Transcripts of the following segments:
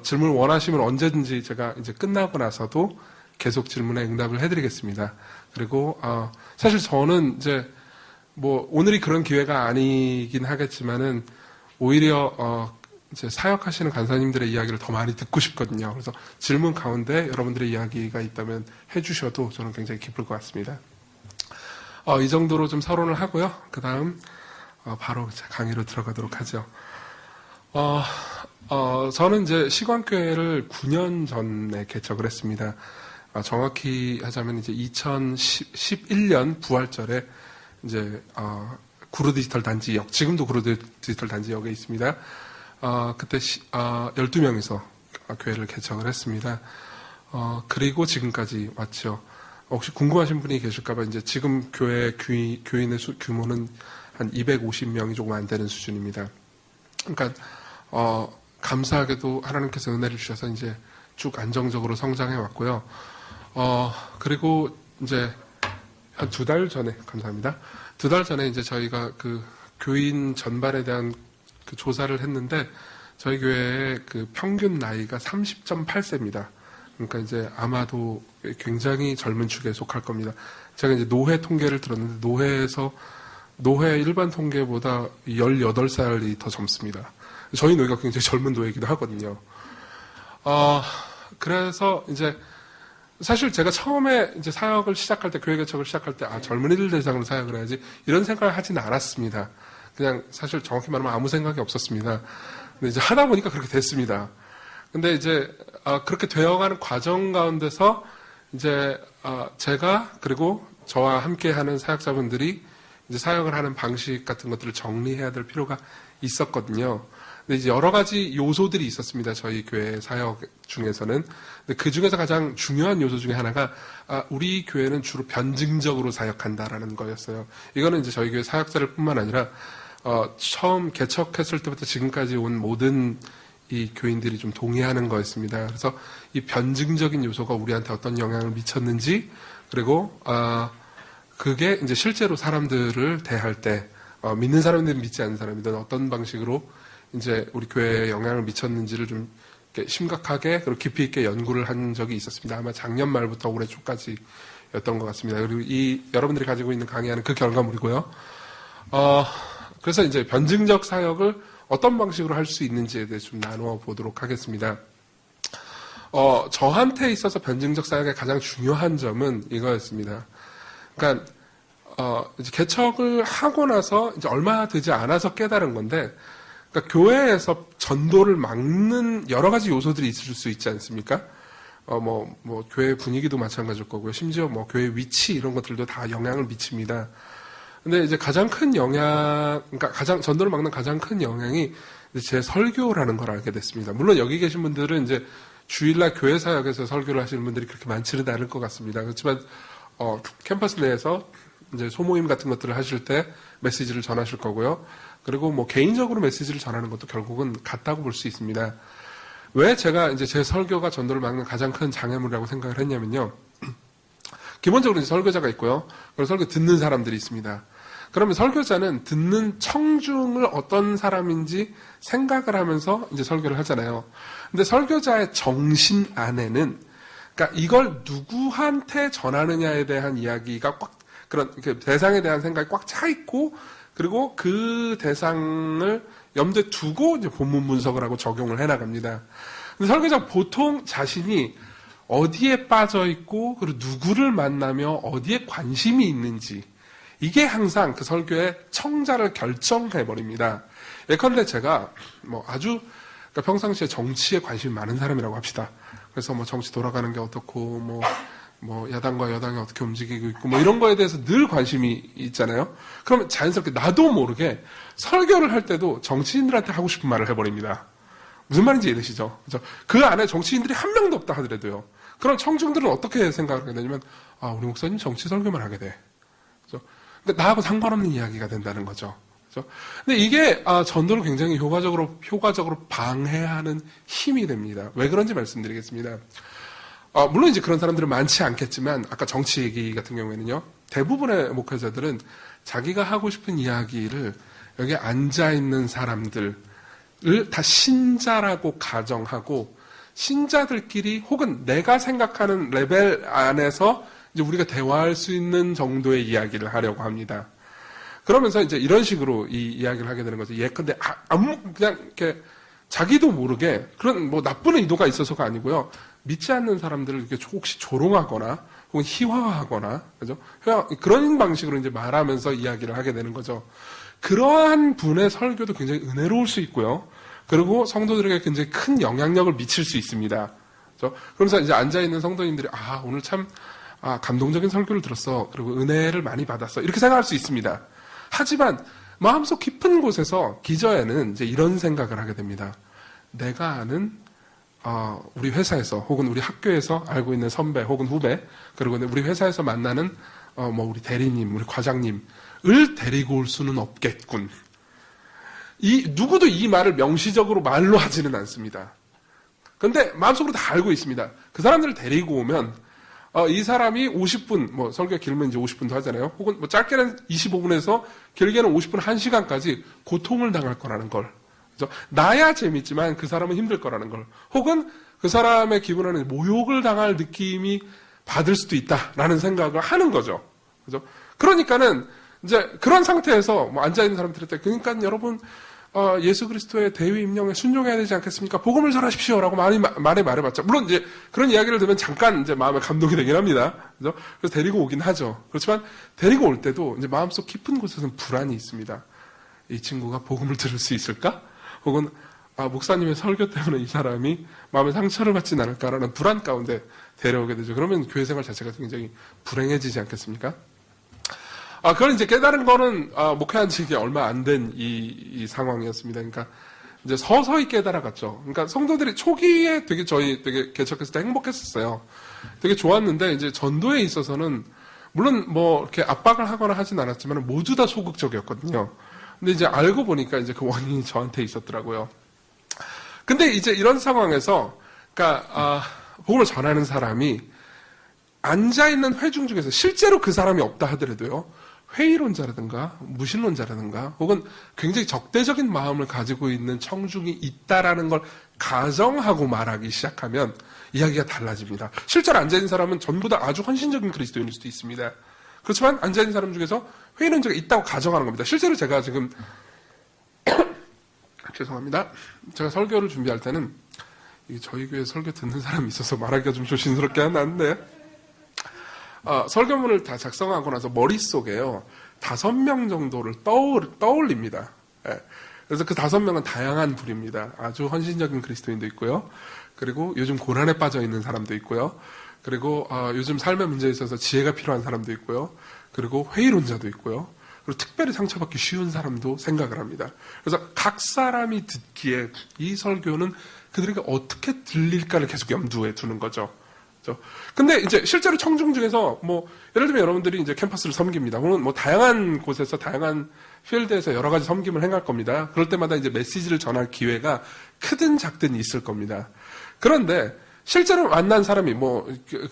질문 원하시면 언제든지 제가 이제 끝나고 나서도 계속 질문에 응답을 해드리겠습니다. 그리고, 사실 저는 이제, 오늘이 그런 기회가 아니긴 하겠지만은, 오히려, 이제 사역하시는 간사님들의 이야기를 더 많이 듣고 싶거든요. 그래서 질문 가운데 여러분들의 이야기가 있다면 해주셔도 저는 굉장히 기쁠 것 같습니다. 이 정도로 좀 서론을 하고요. 그 다음, 바로 강의로 들어가도록 하죠. 저는 이제 시광교회를 9년 전에 개척을 했습니다. 정확히 하자면 이제 2011년 부활절에 이제, 구루 디지털 단지역, 지금도 구루 디지털 단지역에 있습니다. 그때 12명이서 교회를 개척을 했습니다. 그리고 지금까지 왔죠. 혹시 궁금하신 분이 계실까봐 이제 지금 교회 교인의 규모는 한 250명이 조금 안 되는 수준입니다. 그러니까, 감사하게도 하나님께서 은혜를 주셔서 이제 쭉 안정적으로 성장해 왔고요. 그리고 이제 한 2달 전에, 감사합니다. 2달 전에 이제 저희가 그 교인 전반에 대한 그 조사를 했는데 저희 교회의 그 평균 나이가 30.8세입니다. 그러니까 이제 아마도 굉장히 젊은 축에 속할 겁니다. 제가 이제 노회 통계를 들었는데 노회 일반 통계보다 18살이 더 젊습니다. 저희 노예가 굉장히 젊은 노예이기도 하거든요. 그래서 이제 사실 제가 처음에 이제 사역을 시작할 때, 교회 개척을 시작할 때, 젊은이들 대상으로 사역을 해야지, 이런 생각을 하지는 않았습니다. 그냥 사실 정확히 말하면 아무 생각이 없었습니다. 근데 이제 하다 보니까 그렇게 됐습니다. 근데 이제, 그렇게 되어가는 과정 가운데서 이제, 제가 그리고 저와 함께 하는 사역자분들이 이제 사역을 하는 방식 같은 것들을 정리해야 될 필요가 있었거든요. 근데 이제 여러 가지 요소들이 있었습니다. 저희 교회 사역 중에서는. 근데 그 중에서 가장 중요한 요소 중에 하나가, 우리 교회는 주로 변증적으로 사역한다라는 거였어요. 이거는 이제 저희 교회 사역자를 뿐만 아니라, 처음 개척했을 때부터 지금까지 온 모든 이 교인들이 좀 동의하는 거였습니다. 그래서 이 변증적인 요소가 우리한테 어떤 영향을 미쳤는지, 그리고, 그게 이제 실제로 사람들을 대할 때, 믿는 사람들은 믿지 않는 사람이든 어떤 방식으로 이제 우리 교회에 영향을 미쳤는지를 좀 심각하게 그리고 깊이 있게 연구를 한 적이 있었습니다. 아마 작년 말부터 올해 초까지였던 것 같습니다. 그리고 이 여러분들이 가지고 있는 강의하는 그 결과물이고요. 그래서 이제 변증적 사역을 어떤 방식으로 할 수 있는지에 대해서 좀 나누어 보도록 하겠습니다. 저한테 있어서 변증적 사역의 가장 중요한 점은 이거였습니다. 그러니까 이제 개척을 하고 나서 이제 얼마 되지 않아서 깨달은 건데, 그러니까 교회에서 전도를 막는 여러 가지 요소들이 있을 수 있지 않습니까? 교회 분위기도 마찬가지일 거고요. 심지어 교회 위치 이런 것들도 다 영향을 미칩니다. 근데 이제 그러니까 전도를 막는 가장 큰 영향이 제 설교라는 걸 알게 됐습니다. 물론 여기 계신 분들은 이제 주일날 교회 사역에서 설교를 하시는 분들이 그렇게 많지는 않을 것 같습니다. 그렇지만, 캠퍼스 내에서 이제 소모임 같은 것들을 하실 때 메시지를 전하실 거고요. 그리고 개인적으로 메시지를 전하는 것도 결국은 같다고 볼 수 있습니다. 왜 제가 이제 제 설교가 전도를 막는 가장 큰 장애물이라고 생각을 했냐면요. 기본적으로 이제 설교자가 있고요. 그리고 설교 듣는 사람들이 있습니다. 그러면 설교자는 듣는 청중을 어떤 사람인지 생각을 하면서 이제 설교를 하잖아요. 근데 설교자의 정신 안에는, 그러니까 이걸 누구한테 전하느냐에 대한 이야기가 그런 대상에 대한 생각이 꽉 차 있고, 그리고 그 대상을 염두에 두고 이제 본문 분석을 하고 적용을 해 나갑니다. 근데 설교자 보통 자신이 어디에 빠져 있고, 그리고 누구를 만나며 어디에 관심이 있는지, 이게 항상 그 설교의 청자를 결정해 버립니다. 예컨대 제가 그러니까 평상시에 정치에 관심이 많은 사람이라고 합시다. 그래서 정치 돌아가는 게 어떻고, 야당과 여당이 어떻게 움직이고 있고, 이런 거에 대해서 늘 관심이 있잖아요. 그러면 자연스럽게 나도 모르게 설교를 할 때도 정치인들한테 하고 싶은 말을 해버립니다. 무슨 말인지 이해되시죠? 그죠? 그 안에 정치인들이 한 명도 없다 하더라도요. 그럼 청중들은 어떻게 생각을 하게 되냐면, 우리 목사님 정치 설교만 하게 돼. 그죠? 그러니까 나하고 상관없는 이야기가 된다는 거죠. 그죠? 근데 이게, 전도를 굉장히 효과적으로 방해하는 힘이 됩니다. 왜 그런지 말씀드리겠습니다. 물론 이제 그런 사람들은 많지 않겠지만, 아까 정치 얘기 같은 경우에는요, 대부분의 목회자들은 자기가 하고 싶은 이야기를 여기 앉아있는 사람들, 다 신자라고 가정하고 신자들끼리 혹은 내가 생각하는 레벨 안에서 이제 우리가 대화할 수 있는 정도의 이야기를 하려고 합니다. 그러면서 이제 이런 식으로 이 이야기를 하게 되는 거죠. 예컨대 그냥 이렇게 자기도 모르게 그런 뭐 나쁜 의도가 있어서가 아니고요. 믿지 않는 사람들을 이렇게 혹시 조롱하거나 혹은 희화화하거나 그죠? 그런 방식으로 이제 말하면서 이야기를 하게 되는 거죠. 그러한 분의 설교도 굉장히 은혜로울 수 있고요. 그리고 성도들에게 굉장히 큰 영향력을 미칠 수 있습니다. 그죠? 그러면서 이제 앉아있는 성도님들이, 오늘 참, 감동적인 설교를 들었어. 그리고 은혜를 많이 받았어. 이렇게 생각할 수 있습니다. 하지만, 마음속 깊은 곳에서 기저에는 이제 이런 생각을 하게 됩니다. 내가 아는, 우리 회사에서 혹은 우리 학교에서 알고 있는 선배 혹은 후배, 그리고 우리 회사에서 만나는, 우리 대리님, 우리 과장님, 을 데리고 올 수는 없겠군. 누구도 이 말을 명시적으로 말로 하지는 않습니다. 그런데 마음속으로 다 알고 있습니다. 그 사람들을 데리고 오면, 이 사람이 50분, 설교가 길면 이제 50분도 하잖아요. 혹은 짧게는 25분에서 길게는 50분, 1시간까지 고통을 당할 거라는 걸. 그죠? 나야 재밌지만 그 사람은 힘들 거라는 걸. 혹은 그 사람의 기분에는 모욕을 당할 느낌이 받을 수도 있다라는 생각을 하는 거죠. 그죠? 그러니까는, 이제 그런 상태에서 앉아있는 사람들한테 그러니까 여러분 예수 그리스도의 대위 임령에 순종해야 되지 않겠습니까? 복음을 전하십시오라고 많이 말해봤죠. 물론 이제 그런 이야기를 들으면 잠깐 이제 마음에 감동이 되긴 합니다. 그죠? 그래서 데리고 오긴 하죠. 그렇지만 데리고 올 때도 이제 마음속 깊은 곳에서는 불안이 있습니다. 이 친구가 복음을 들을 수 있을까? 혹은 목사님의 설교 때문에 이 사람이 마음에 상처를 받진 않을까라는 불안 가운데 데려오게 되죠. 그러면 교회 생활 자체가 굉장히 불행해지지 않겠습니까? 그걸 이제 깨달은 거는, 목회한 지 얼마 안 된 이 상황이었습니다. 그러니까, 이제 서서히 깨달아갔죠. 그러니까 성도들이 초기에 저희 되게 개척했을 때 행복했었어요. 되게 좋았는데, 이제 전도에 있어서는, 물론 이렇게 압박을 하거나 하진 않았지만, 모두 다 소극적이었거든요. 근데 이제 알고 보니까 이제 그 원인이 저한테 있었더라고요. 근데 이제 이런 상황에서, 그러니까, 복음을 전하는 사람이, 앉아있는 회중 중에서 실제로 그 사람이 없다 하더라도요, 회의론자라든가 무신론자라든가 혹은 굉장히 적대적인 마음을 가지고 있는 청중이 있다라는 걸 가정하고 말하기 시작하면 이야기가 달라집니다. 실제로 앉아있는 사람은 전부 다 아주 헌신적인 그리스도인일 수도 있습니다. 그렇지만 앉아있는 사람 중에서 회의론자가 있다고 가정하는 겁니다. 실제로 제가 지금 죄송합니다. 제가 설교를 준비할 때는 저희 교회 설교 듣는 사람이 있어서 말하기가 좀 조심스럽게 하는데 설교문을 다 작성하고 나서 머릿속에요, 5명 정도를 떠올립니다. 예. 그래서 그 5명은 다양한 부류입니다. 아주 헌신적인 그리스도인도 있고요. 그리고 요즘 고난에 빠져 있는 사람도 있고요. 그리고 요즘 삶의 문제에 있어서 지혜가 필요한 사람도 있고요. 그리고 회의론자도 있고요. 그리고 특별히 상처받기 쉬운 사람도 생각을 합니다. 그래서 각 사람이 듣기에 이 설교는 그들에게 어떻게 들릴까를 계속 염두에 두는 거죠. 근데 이제 실제로 청중 중에서 예를 들면 여러분들이 이제 캠퍼스를 섬깁니다. 혹은 다양한 곳에서 다양한 필드에서 여러 가지 섬김을 행할 겁니다. 그럴 때마다 이제 메시지를 전할 기회가 크든 작든 있을 겁니다. 그런데 실제로 만난 사람이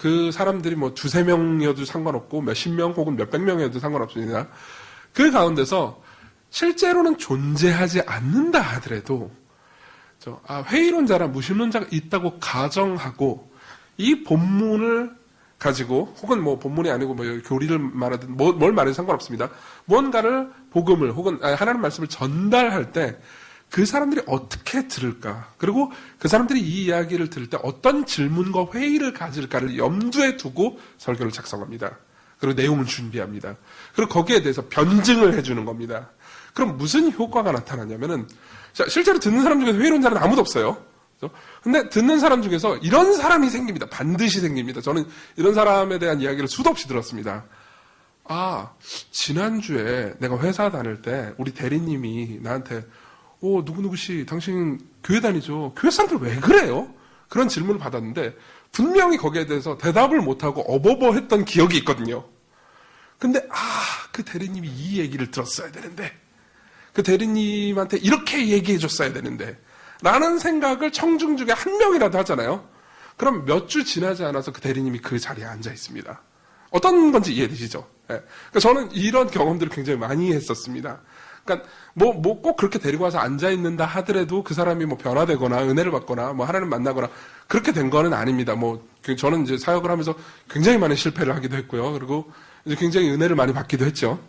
그 사람들이 2-3명이어도 상관없고 몇십 명 혹은 몇백 명이어도 상관없습니다. 그 가운데서 실제로는 존재하지 않는다 하더라도 회의론자나 무신론자가 있다고 가정하고 이 본문을 가지고 혹은 본문이 아니고 교리를 말하든 뭘 말해도 상관없습니다. 무언가를 복음을 혹은 하나님 말씀을 전달할 때 그 사람들이 어떻게 들을까, 그리고 그 사람들이 이 이야기를 들을 때 어떤 질문과 회의를 가질까를 염두에 두고 설교를 작성합니다. 그리고 내용을 준비합니다. 그리고 거기에 대해서 변증을 해주는 겁니다. 그럼 무슨 효과가 나타나냐면은 실제로 듣는 사람 중에서 회의론자는 아무도 없어요. 근데 듣는 사람 중에서 이런 사람이 생깁니다. 반드시 생깁니다. 저는 이런 사람에 대한 이야기를 수도 없이 들었습니다. 지난주에 내가 회사 다닐 때 우리 대리님이 나한테 누구누구씨 당신 교회 다니죠? 교회 사람들 왜 그래요? 그런 질문을 받았는데 분명히 거기에 대해서 대답을 못하고 어버버 했던 기억이 있거든요. 근데 그 대리님이 이 얘기를 들었어야 되는데, 그 대리님한테 이렇게 얘기해 줬어야 되는데 라는 생각을 청중 중에 한 명이라도 하잖아요. 그럼 몇 주 지나지 않아서 그 대리님이 그 자리에 앉아 있습니다. 어떤 건지 이해되시죠? 네. 그러니까 저는 이런 경험들을 굉장히 많이 했었습니다. 그러니까 뭐 꼭 그렇게 데리고 와서 앉아 있는다 하더라도 그 사람이 뭐 변화되거나 은혜를 받거나 뭐 하나님 만나거나 그렇게 된 거는 아닙니다. 저는 이제 사역을 하면서 굉장히 많은 실패를 하기도 했고요. 그리고 이제 굉장히 은혜를 많이 받기도 했죠.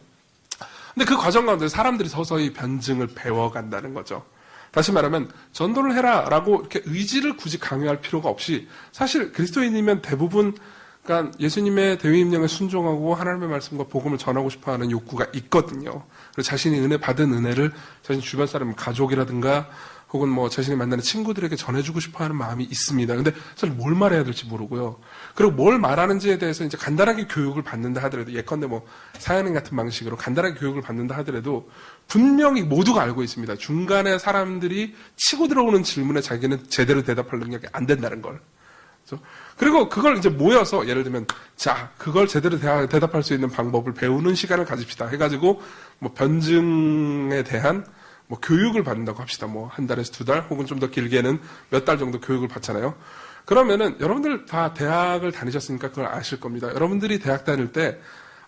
근데 그 과정 가운데 사람들이 서서히 변증을 배워간다는 거죠. 다시 말하면 전도를 해라라고 이렇게 의지를 굳이 강요할 필요가 없이 사실 그리스도인이면 대부분 그러니까 예수님의 대위임령에 순종하고 하나님의 말씀과 복음을 전하고 싶어하는 욕구가 있거든요. 그리고 자신이 은혜 받은 은혜를 자신 주변 사람 가족이라든가 혹은 뭐 자신이 만나는 친구들에게 전해주고 싶어하는 마음이 있습니다. 근데 사실 뭘 말해야 될지 모르고요. 그리고 뭘 말하는지에 대해서 이제 간단하게 교육을 받는다 하더라도 예컨대 뭐 사연행 같은 방식으로 간단하게 교육을 받는다 하더라도 분명히 모두가 알고 있습니다. 중간에 사람들이 치고 들어오는 질문에 자기는 제대로 대답할 능력이 안 된다는 걸. 그리고 그걸 이제 모여서 예를 들면 자 그걸 제대로 대답할 수 있는 방법을 배우는 시간을 가집시다 해가지고 뭐 변증에 대한 뭐 교육을 받는다고 합시다. 뭐 한 달에서 2달 혹은 좀 더 길게는 몇 달 정도 교육을 받잖아요. 그러면은 여러분들 다 대학을 다니셨으니까 그걸 아실 겁니다. 여러분들이 대학 다닐 때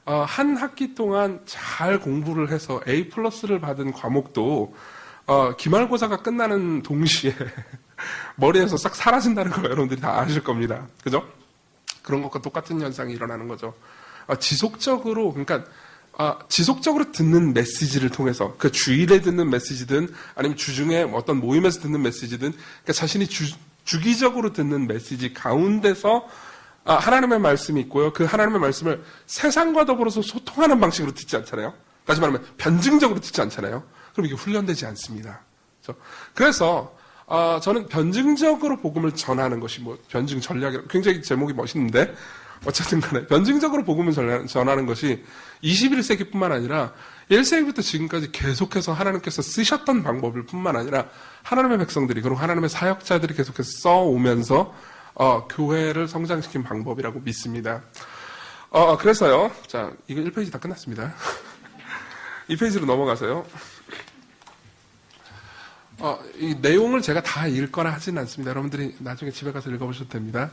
한 학기 동안 잘 공부를 해서 A+를 받은 과목도 기말고사가 끝나는 동시에 머리에서 싹 사라진다는 거 여러분들이 다 아실 겁니다. 그죠? 그런 것과 똑같은 현상이 일어나는 거죠. 지속적으로 듣는 메시지를 통해서 그 주일에 듣는 메시지든 아니면 주중에 어떤 모임에서 듣는 메시지든 그러니까 자신이 주기적으로 듣는 메시지 가운데서 하나님의 말씀이 있고요. 그 하나님의 말씀을 세상과 더불어서 소통하는 방식으로 듣지 않잖아요. 다시 말하면 변증적으로 듣지 않잖아요. 그럼 이게 훈련되지 않습니다. 그래서 저는 변증적으로 복음을 전하는 것이 변증 전략이라고 굉장히 제목이 멋있는데 어쨌든 간에 변증적으로 복음을 전하는 것이 21세기뿐만 아니라 1세기부터 지금까지 계속해서 하나님께서 쓰셨던 방법일 뿐만 아니라 하나님의 백성들이 그리고 하나님의 사역자들이 계속해서 써오면서 교회를 성장시킨 방법이라고 믿습니다. 그래서요. 자, 이거 1페이지 다 끝났습니다. 2페이지로 넘어가서요. 이 내용을 제가 다 읽거나 하지는 않습니다. 여러분들이 나중에 집에 가서 읽어보셔도 됩니다.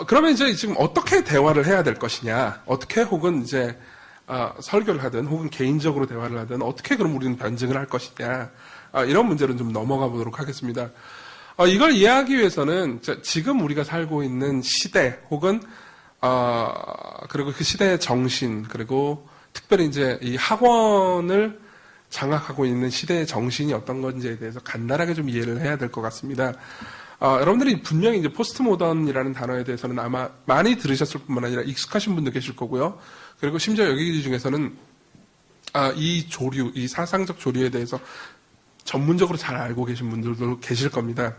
그러면 이제 지금 어떻게 대화를 해야 될 것이냐, 어떻게 혹은 이제 설교를 하든 혹은 개인적으로 대화를 하든 어떻게 그럼 우리는 변증을 할 것이냐, 이런 문제로 좀 넘어가 보도록 하겠습니다. 이걸 이해하기 위해서는 지금 우리가 살고 있는 시대 혹은 그리고 그 시대의 정신 그리고 특별히 이제 이 학원을 장악하고 있는 시대의 정신이 어떤 건지에 대해서 간단하게 좀 이해를 해야 될 것 같습니다. 여러분들이 분명히 이제 포스트 모던이라는 단어에 대해서는 아마 많이 들으셨을 뿐만 아니라 익숙하신 분도 계실 거고요. 그리고 심지어 여기 중에서는 이 조류, 이 사상적 조류에 대해서 전문적으로 잘 알고 계신 분들도 계실 겁니다.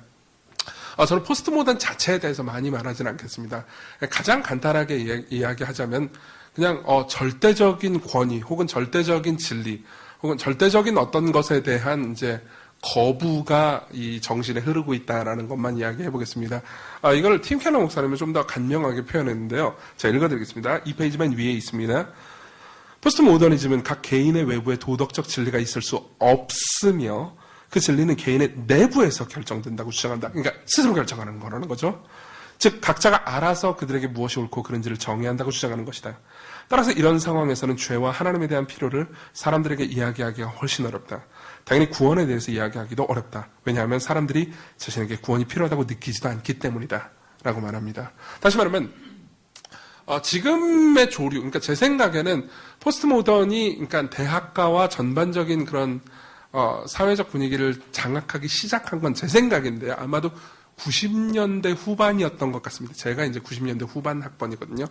저는 포스트 모던 자체에 대해서 많이 말하지는 않겠습니다. 가장 간단하게 이야기하자면 그냥 절대적인 권위 혹은 절대적인 진리 혹은 절대적인 어떤 것에 대한 이제 거부가 이 정신에 흐르고 있다라는 것만 이야기해 보겠습니다. 이걸 팀 켈러 목사님은 좀 더 간명하게 표현했는데요. 제가 읽어드리겠습니다. 2페이지만 위에 있습니다. 포스트 모더니즘은 각 개인의 외부에 도덕적 진리가 있을 수 없으며 그 진리는 개인의 내부에서 결정된다고 주장한다. 그러니까 스스로 결정하는 거라는 거죠. 즉 각자가 알아서 그들에게 무엇이 옳고 그른지를 정의한다고 주장하는 것이다. 따라서 이런 상황에서는 죄와 하나님에 대한 필요를 사람들에게 이야기하기가 훨씬 어렵다. 당연히 구원에 대해서 이야기하기도 어렵다. 왜냐하면 사람들이 자신에게 구원이 필요하다고 느끼지도 않기 때문이다. 라고 말합니다. 다시 말하면 지금의 조류, 그러니까 제 생각에는 포스트 모던이 그러니까 대학가와 전반적인 그런 사회적 분위기를 장악하기 시작한 건 제 생각인데요. 아마도 90년대 후반이었던 것 같습니다. 제가 이제 90년대 후반 학번이거든요.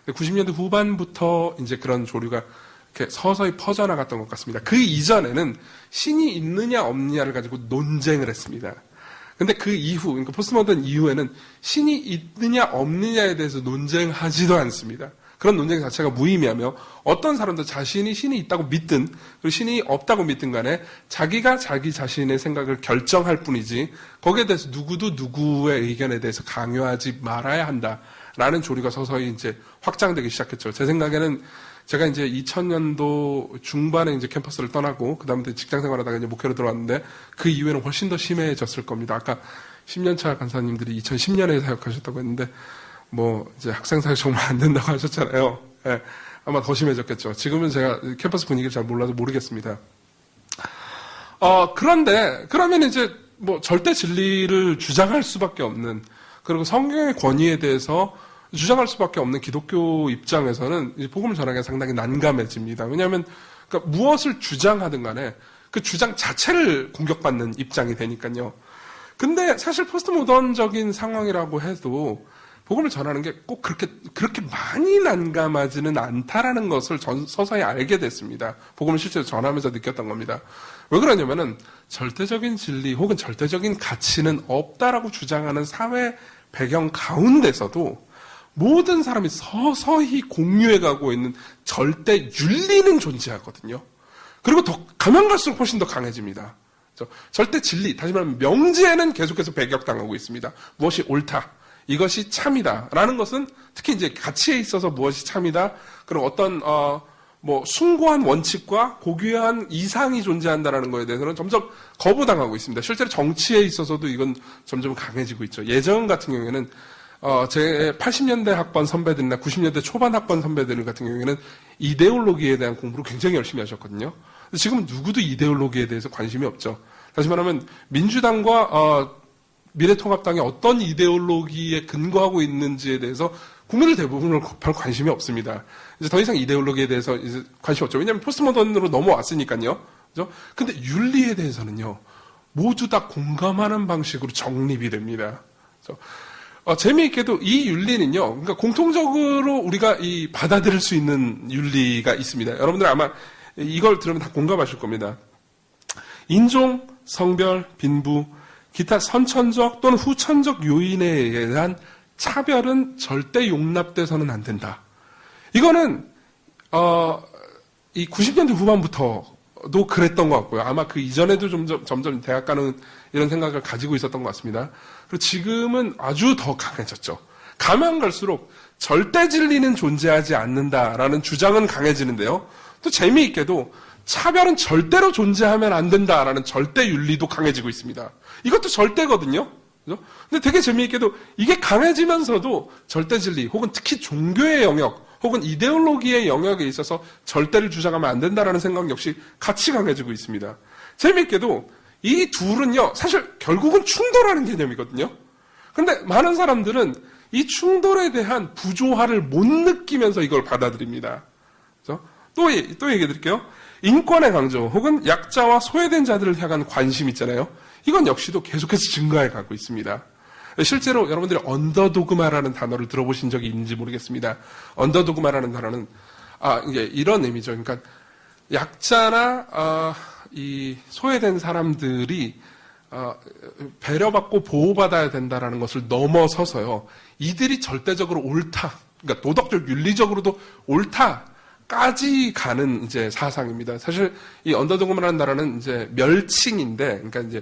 90년대 후반부터 이제 그런 조류가 이렇게 서서히 퍼져나갔던 것 같습니다. 그 이전에는 신이 있느냐 없느냐를 가지고 논쟁을 했습니다. 근데 그 이후, 그러니까 포스트모던 이후에는 신이 있느냐 없느냐에 대해서 논쟁하지도 않습니다. 그런 논쟁 자체가 무의미하며 어떤 사람도 자신이 신이 있다고 믿든 그리고 신이 없다고 믿든 간에 자기가 자기 자신의 생각을 결정할 뿐이지 거기에 대해서 누구도 누구의 의견에 대해서 강요하지 말아야 한다라는 조류가 서서히 이제 확장되기 시작했죠. 제 생각에는 제가 이제 2000년도 중반에 이제 캠퍼스를 떠나고 그다음에 직장 생활하다가 이제 목회로 들어왔는데 그 이후에는 훨씬 더 심해졌을 겁니다. 아까 10년차 간사님들이 2010년에 사역하셨다고 했는데 뭐 이제 학생 사역 정말 안 된다고 하셨잖아요. 예, 아마 더 심해졌겠죠. 지금은 제가 캠퍼스 분위기를 잘 몰라서 모르겠습니다. 그런데 그러면 이제 뭐 절대 진리를 주장할 수밖에 없는, 그리고 성경의 권위에 대해서 주장할 수밖에 없는 기독교 입장에서는 이 복음을 전하기가 상당히 난감해집니다. 왜냐하면 그러니까 무엇을 주장하든 간에 그 주장 자체를 공격받는 입장이 되니까요. 근데 사실 포스트 모던적인 상황이라고 해도 복음을 전하는 게 꼭 그렇게 많이 난감하지는 않다라는 것을 서서히 알게 됐습니다. 복음을 실제로 전하면서 느꼈던 겁니다. 왜 그러냐면은 절대적인 진리 혹은 절대적인 가치는 없다라고 주장하는 사회 배경 가운데서도 모든 사람이 서서히 공유해가고 있는 절대 윤리는 존재하거든요. 그리고 더 가면 갈수록 훨씬 더 강해집니다. 절대 진리, 다시 말하면 명제는 계속해서 배격당하고 있습니다. 무엇이 옳다, 이것이 참이다 라는 것은 특히 이제 가치에 있어서 무엇이 참이다, 그리고 어떤 뭐 숭고한 원칙과 고귀한 이상이 존재한다라는 것에 대해서는 점점 거부당하고 있습니다. 실제로 정치에 있어서도 이건 점점 강해지고 있죠. 예전 같은 경우에는 제 80년대 학번 선배들이나 90년대 초반 학번 선배들 같은 경우에는 이데올로기에 대한 공부를 굉장히 열심히 하셨거든요. 지금은 누구도 이데올로기에 대해서 관심이 없죠. 다시 말하면 민주당과 미래통합당이 어떤 이데올로기에 근거하고 있는지에 대해서 국민들 대부분은 별 관심이 없습니다. 이제 더 이상 이데올로기에 대해서 이제 관심이 없죠. 왜냐하면 포스트모던으로 넘어왔으니까요. 그죠? 근데 윤리에 대해서는요, 모두 다 공감하는 방식으로 정립이 됩니다. 그죠? 재미있게도 이 윤리는요, 그러니까 공통적으로 우리가 받아들일 수 있는 윤리가 있습니다. 여러분들 아마 이걸 들으면 다 공감하실 겁니다. 인종, 성별, 빈부, 기타 선천적 또는 후천적 요인에 의한 차별은 절대 용납돼서는 안 된다. 이거는 이 90년대 후반부터도 그랬던 것 같고요. 아마 그 이전에도 점점 대학 가는 이런 생각을 가지고 있었던 것 같습니다. 그리고 지금은 아주 더 강해졌죠. 가면 갈수록 절대 진리는 존재하지 않는다라는 주장은 강해지는데요. 또 재미있게도 차별은 절대로 존재하면 안 된다라는 절대 윤리도 강해지고 있습니다. 이것도 절대거든요. 그죠? 근데 되게 재미있게도 이게 강해지면서도 절대 진리 혹은 특히 종교의 영역 혹은 이데올로기의 영역에 있어서 절대를 주장하면 안 된다라는 생각 역시 같이 강해지고 있습니다. 재미있게도 이 둘은요, 사실 결국은 충돌하는 개념이거든요. 근데 많은 사람들은 이 충돌에 대한 부조화를 못 느끼면서 이걸 받아들입니다. 그죠? 또 얘기해 드릴게요. 인권의 강조 혹은 약자와 소외된 자들을 향한 관심 있잖아요. 이건 역시도 계속해서 증가해 가고 있습니다. 실제로 여러분들이 언더도그마라는 단어를 들어보신 적이 있는지 모르겠습니다. 언더도그마라는 단어는 이게 이런 의미죠. 그러니까 약자나 이 소외된 사람들이 배려받고 보호받아야 된다라는 것을 넘어서서요. 이들이 절대적으로 옳다. 그러니까 도덕적 윤리적으로도 옳다까지 가는 이제 사상입니다. 사실 이 언더도그마라는 단어는 이제 멸칭인데, 그러니까 이제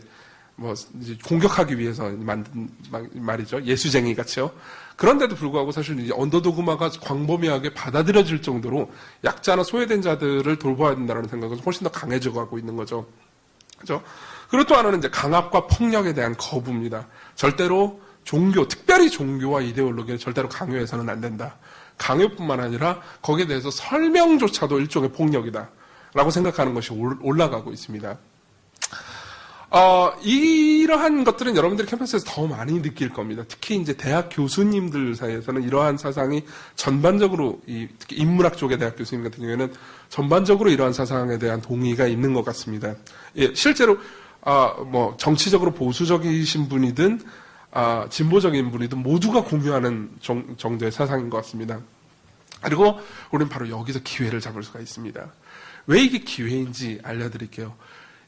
공격하기 위해서 만든 말이죠. 예수쟁이 같이요. 그런데도 불구하고 사실 이제 언더도그마가 광범위하게 받아들여질 정도로 약자나 소외된 자들을 돌봐야 된다는 생각은 훨씬 더 강해져 가고 있는 거죠. 그죠? 그리고 또 하나는 이제 강압과 폭력에 대한 거부입니다. 절대로 특별히 종교와 이데올로기를 절대로 강요해서는 안 된다. 강요뿐만 아니라 거기에 대해서 설명조차도 일종의 폭력이다라고 생각하는 것이 올라가고 있습니다. 이러한 것들은 여러분들이 캠퍼스에서 더 많이 느낄 겁니다. 특히 이제 대학 교수님들 사이에서는 이러한 사상이 전반적으로 특히 인문학 쪽의 대학 교수님 같은 경우에는 전반적으로 이러한 사상에 대한 동의가 있는 것 같습니다. 예, 실제로 정치적으로 보수적이신 분이든 진보적인 분이든 모두가 공유하는 정도의 사상인 것 같습니다. 그리고 우리는 바로 여기서 기회를 잡을 수가 있습니다. 왜 이게 기회인지 알려드릴게요.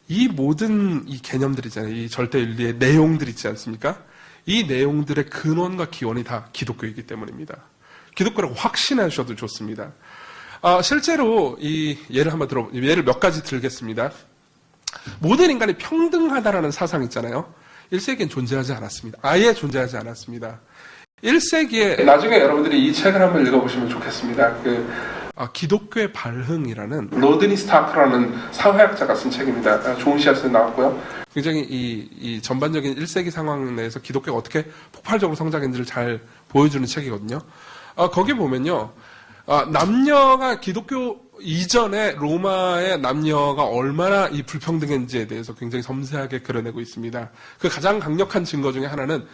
이 모든 이 개념들 있잖아요. 이 절대윤리의 내용들 있지 않습니까? 이 내용들의 근원과 기원이 다 기독교이기 때문입니다. 기독교라고 확신하셔도 좋습니다. 실제로 예를 몇 가지 들겠습니다. 모든 인간이 평등하다라는 사상 있잖아요. 1세기엔 존재하지 않았습니다. 아예 존재하지 않았습니다. 1세기에 나중에 여러분들이 이 책을 한번 읽어보시면 좋겠습니다. 기독교의 발흥이라는 로드니 스타크라는 사회학자가 쓴 책입니다. 좋은 씨앗에 나왔고요. 굉장히 이 전반적인 1세기 상황 내에서 기독교가 어떻게 폭발적으로 성장했는지를 잘 보여주는 책이거든요. 거기 보면요. 남녀가 기독교 이전에 로마의 남녀가 얼마나 이 불평등한지에 대해서 굉장히 섬세하게 그려내고 있습니다. 그 가장 강력한 증거 중에 하나는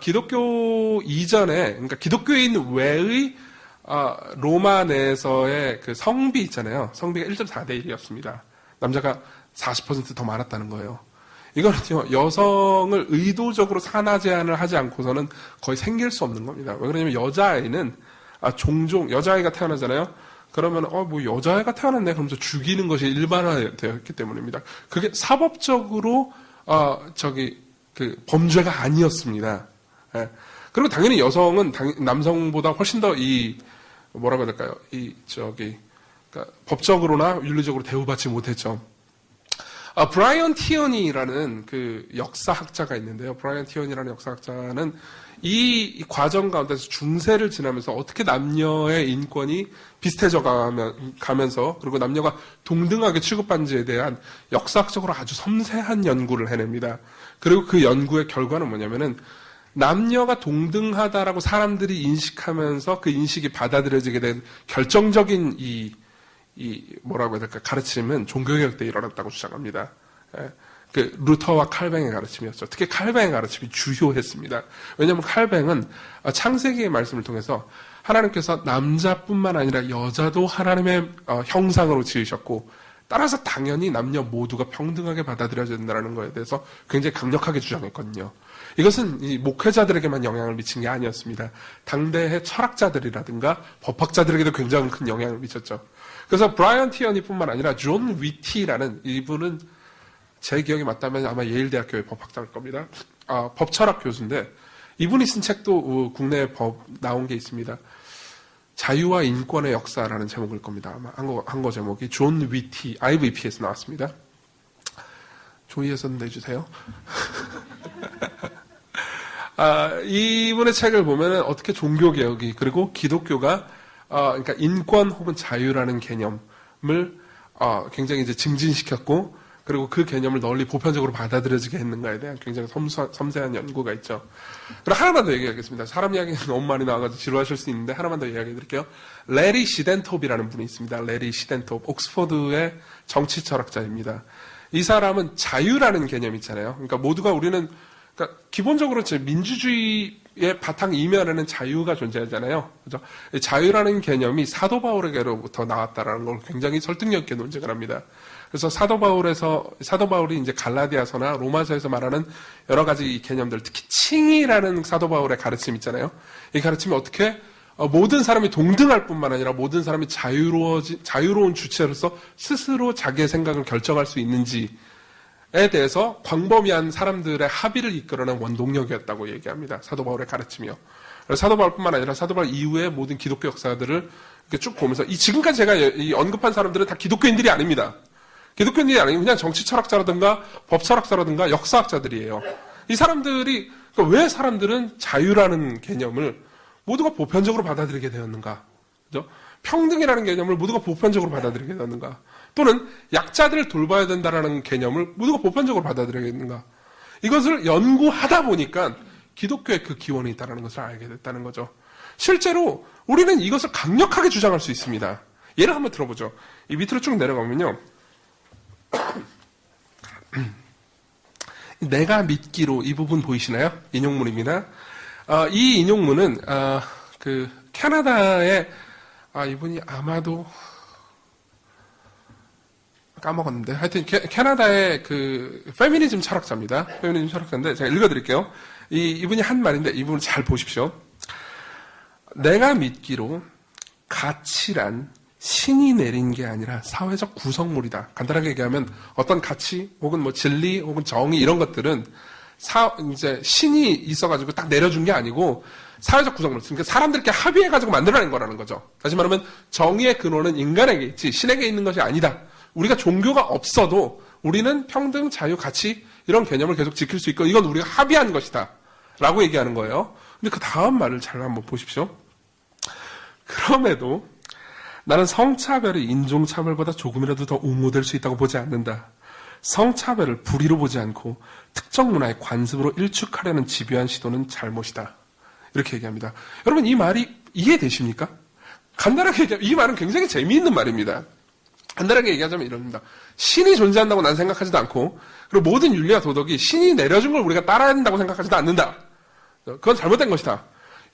기독교 이전에, 그러니까 기독교인 외의 로마 내에서의 그 성비 있잖아요. 성비가 1.4대 1이었습니다. 남자가 40% 더 많았다는 거예요. 이거는요, 여성을 의도적으로 산하 제한을 하지 않고서는 거의 생길 수 없는 겁니다. 왜 그러냐면 여자아이는 종종 여자아이가 태어나잖아요. 그러면 뭐 여자아이가 태어났네 그러면서 죽이는 것이 일반화되어 있기 때문입니다. 그게 사법적으로 그 범죄가 아니었습니다. 예. 그리고 당연히 여성은 남성보다 훨씬 더 뭐라고 해야 될까요? 그러니까 법적으로나 윤리적으로 대우받지 못했죠. 브라이언 티어니라는 그 역사학자가 있는데요. 브라이언 티어니라는 역사학자는 이 과정 가운데서 중세를 지나면서 어떻게 남녀의 인권이 비슷해져 가면서 그리고 남녀가 동등하게 취급받는지에 대한 역사학적으로 아주 섬세한 연구를 해냅니다. 그리고 그 연구의 결과는 뭐냐면은 남녀가 동등하다라고 사람들이 인식하면서 그 인식이 받아들여지게 된 결정적인 뭐라고 해야 될까, 가르침은 종교개혁 때 일어났다고 주장합니다. 예. 그 루터와 칼뱅의 가르침이었죠. 특히 칼뱅의 가르침이 주요했습니다. 왜냐하면 칼뱅은 창세기의 말씀을 통해서 하나님께서 남자뿐만 아니라 여자도 하나님의 형상으로 지으셨고, 따라서 당연히 남녀 모두가 평등하게 받아들여야 된다는 것에 대해서 굉장히 강력하게 주장했거든요. 이것은 이 목회자들에게만 영향을 미친 게 아니었습니다. 당대의 철학자들이라든가 법학자들에게도 굉장히 큰 영향을 미쳤죠. 그래서 브라이언 티어니뿐만 아니라 존 위티라는, 이분은 제 기억이 맞다면 아마 예일대학교의 법학자일 겁니다. 법철학 교수인데 이분이 쓴 책도 국내에 나온 게 있습니다. 자유와 인권의 역사라는 제목일 겁니다. 아마 한거 제목이 존 위티, IVP에서 나왔습니다. 조이에서 내주세요. 이분의 책을 보면은 어떻게 종교개혁이, 그리고 기독교가 그러니까 인권 혹은 자유라는 개념을 굉장히 이제 증진시켰고, 그리고 그 개념을 널리 보편적으로 받아들여지게 했는가에 대한 굉장히 섬세한 연구가 있죠. 그리고 하나만 더 얘기하겠습니다. 사람 이야기가 너무 많이 나와가지고 지루하실 수 있는데 하나만 더 이야기해 드릴게요. 레리 시덴톱이라는 분이 있습니다. 레리 시덴톱, 옥스퍼드의 정치 철학자입니다. 이 사람은 자유라는 개념 있잖아요. 그러니까 모두가 우리는, 그러니까 기본적으로 민주주의의 바탕 이면에는 자유가 존재하잖아요. 그죠? 자유라는 개념이 사도 바울에게로부터 나왔다라는 걸 굉장히 설득력 있게 논쟁을 합니다. 그래서 사도 바울이 이제 갈라디아서나 로마서에서 말하는 여러 가지 개념들, 특히 칭의라는 사도 바울의 가르침 있잖아요. 이 가르침이 어떻게 모든 사람이 동등할 뿐만 아니라 모든 사람이 자유로운 주체로서 스스로 자기의 생각을 결정할 수 있는지에 대해서 광범위한 사람들의 합의를 이끌어낸 원동력이었다고 얘기합니다. 사도 바울의 가르침이요. 사도 바울뿐만 아니라 사도 바울 이후의 모든 기독교 역사들을 이렇게 쭉 보면서, 지금까지 제가 언급한 사람들은 다 기독교인들이 아닙니다. 기독교인들이 아니고 그냥 정치 철학자라든가 법 철학자라든가 역사학자들이에요. 이 사람들이, 그러니까 왜 사람들은 자유라는 개념을 모두가 보편적으로 받아들이게 되었는가? 그죠? 평등이라는 개념을 모두가 보편적으로 받아들이게 되었는가? 또는 약자들을 돌봐야 된다는 개념을 모두가 보편적으로 받아들이겠는가? 이것을 연구하다 보니까 기독교의 그 기원이 있다는 것을 알게 됐다는 거죠. 실제로 우리는 이것을 강력하게 주장할 수 있습니다. 예를 한번 들어보죠. 이 밑으로 쭉 내려가면요. 내가 믿기로, 이 부분 보이시나요? 인용문입니다. 이 인용문은 그 캐나다의 이분이 아마도 까먹었는데, 하여튼 캐나다의 그 페미니즘 철학자입니다. 페미니즘 철학자인데 제가 읽어드릴게요. 이분이 한 말인데 이 부분 잘 보십시오. 내가 믿기로 가치란 신이 내린 게 아니라 사회적 구성물이다. 간단하게 얘기하면 어떤 가치 혹은 뭐 진리 혹은 정의 이런 것들은 이제 신이 있어가지고 딱 내려준 게 아니고 사회적 구성물, 그러니까 사람들께 합의해가지고 만들어낸 거라는 거죠. 다시 말하면 정의의 근원은 인간에게 있지 신에게 있는 것이 아니다. 우리가 종교가 없어도 우리는 평등, 자유, 가치 이런 개념을 계속 지킬 수 있고 이건 우리가 합의한 것이다 라고 얘기하는 거예요. 근데 그 다음 말을 잘 한번 보십시오. 그럼에도 나는 성차별이 인종차별보다 조금이라도 더 옹호될 수 있다고 보지 않는다. 성차별을 불의로 보지 않고 특정 문화의 관습으로 일축하려는 집요한 시도는 잘못이다. 이렇게 얘기합니다. 여러분, 이 말이 이해되십니까? 간단하게 얘기하면, 이 말은 굉장히 재미있는 말입니다. 간단하게 얘기하자면 이럽니다. 신이 존재한다고 난 생각하지도 않고, 그리고 모든 윤리와 도덕이 신이 내려준 걸 우리가 따라야 된다고 생각하지도 않는다. 그건 잘못된 것이다.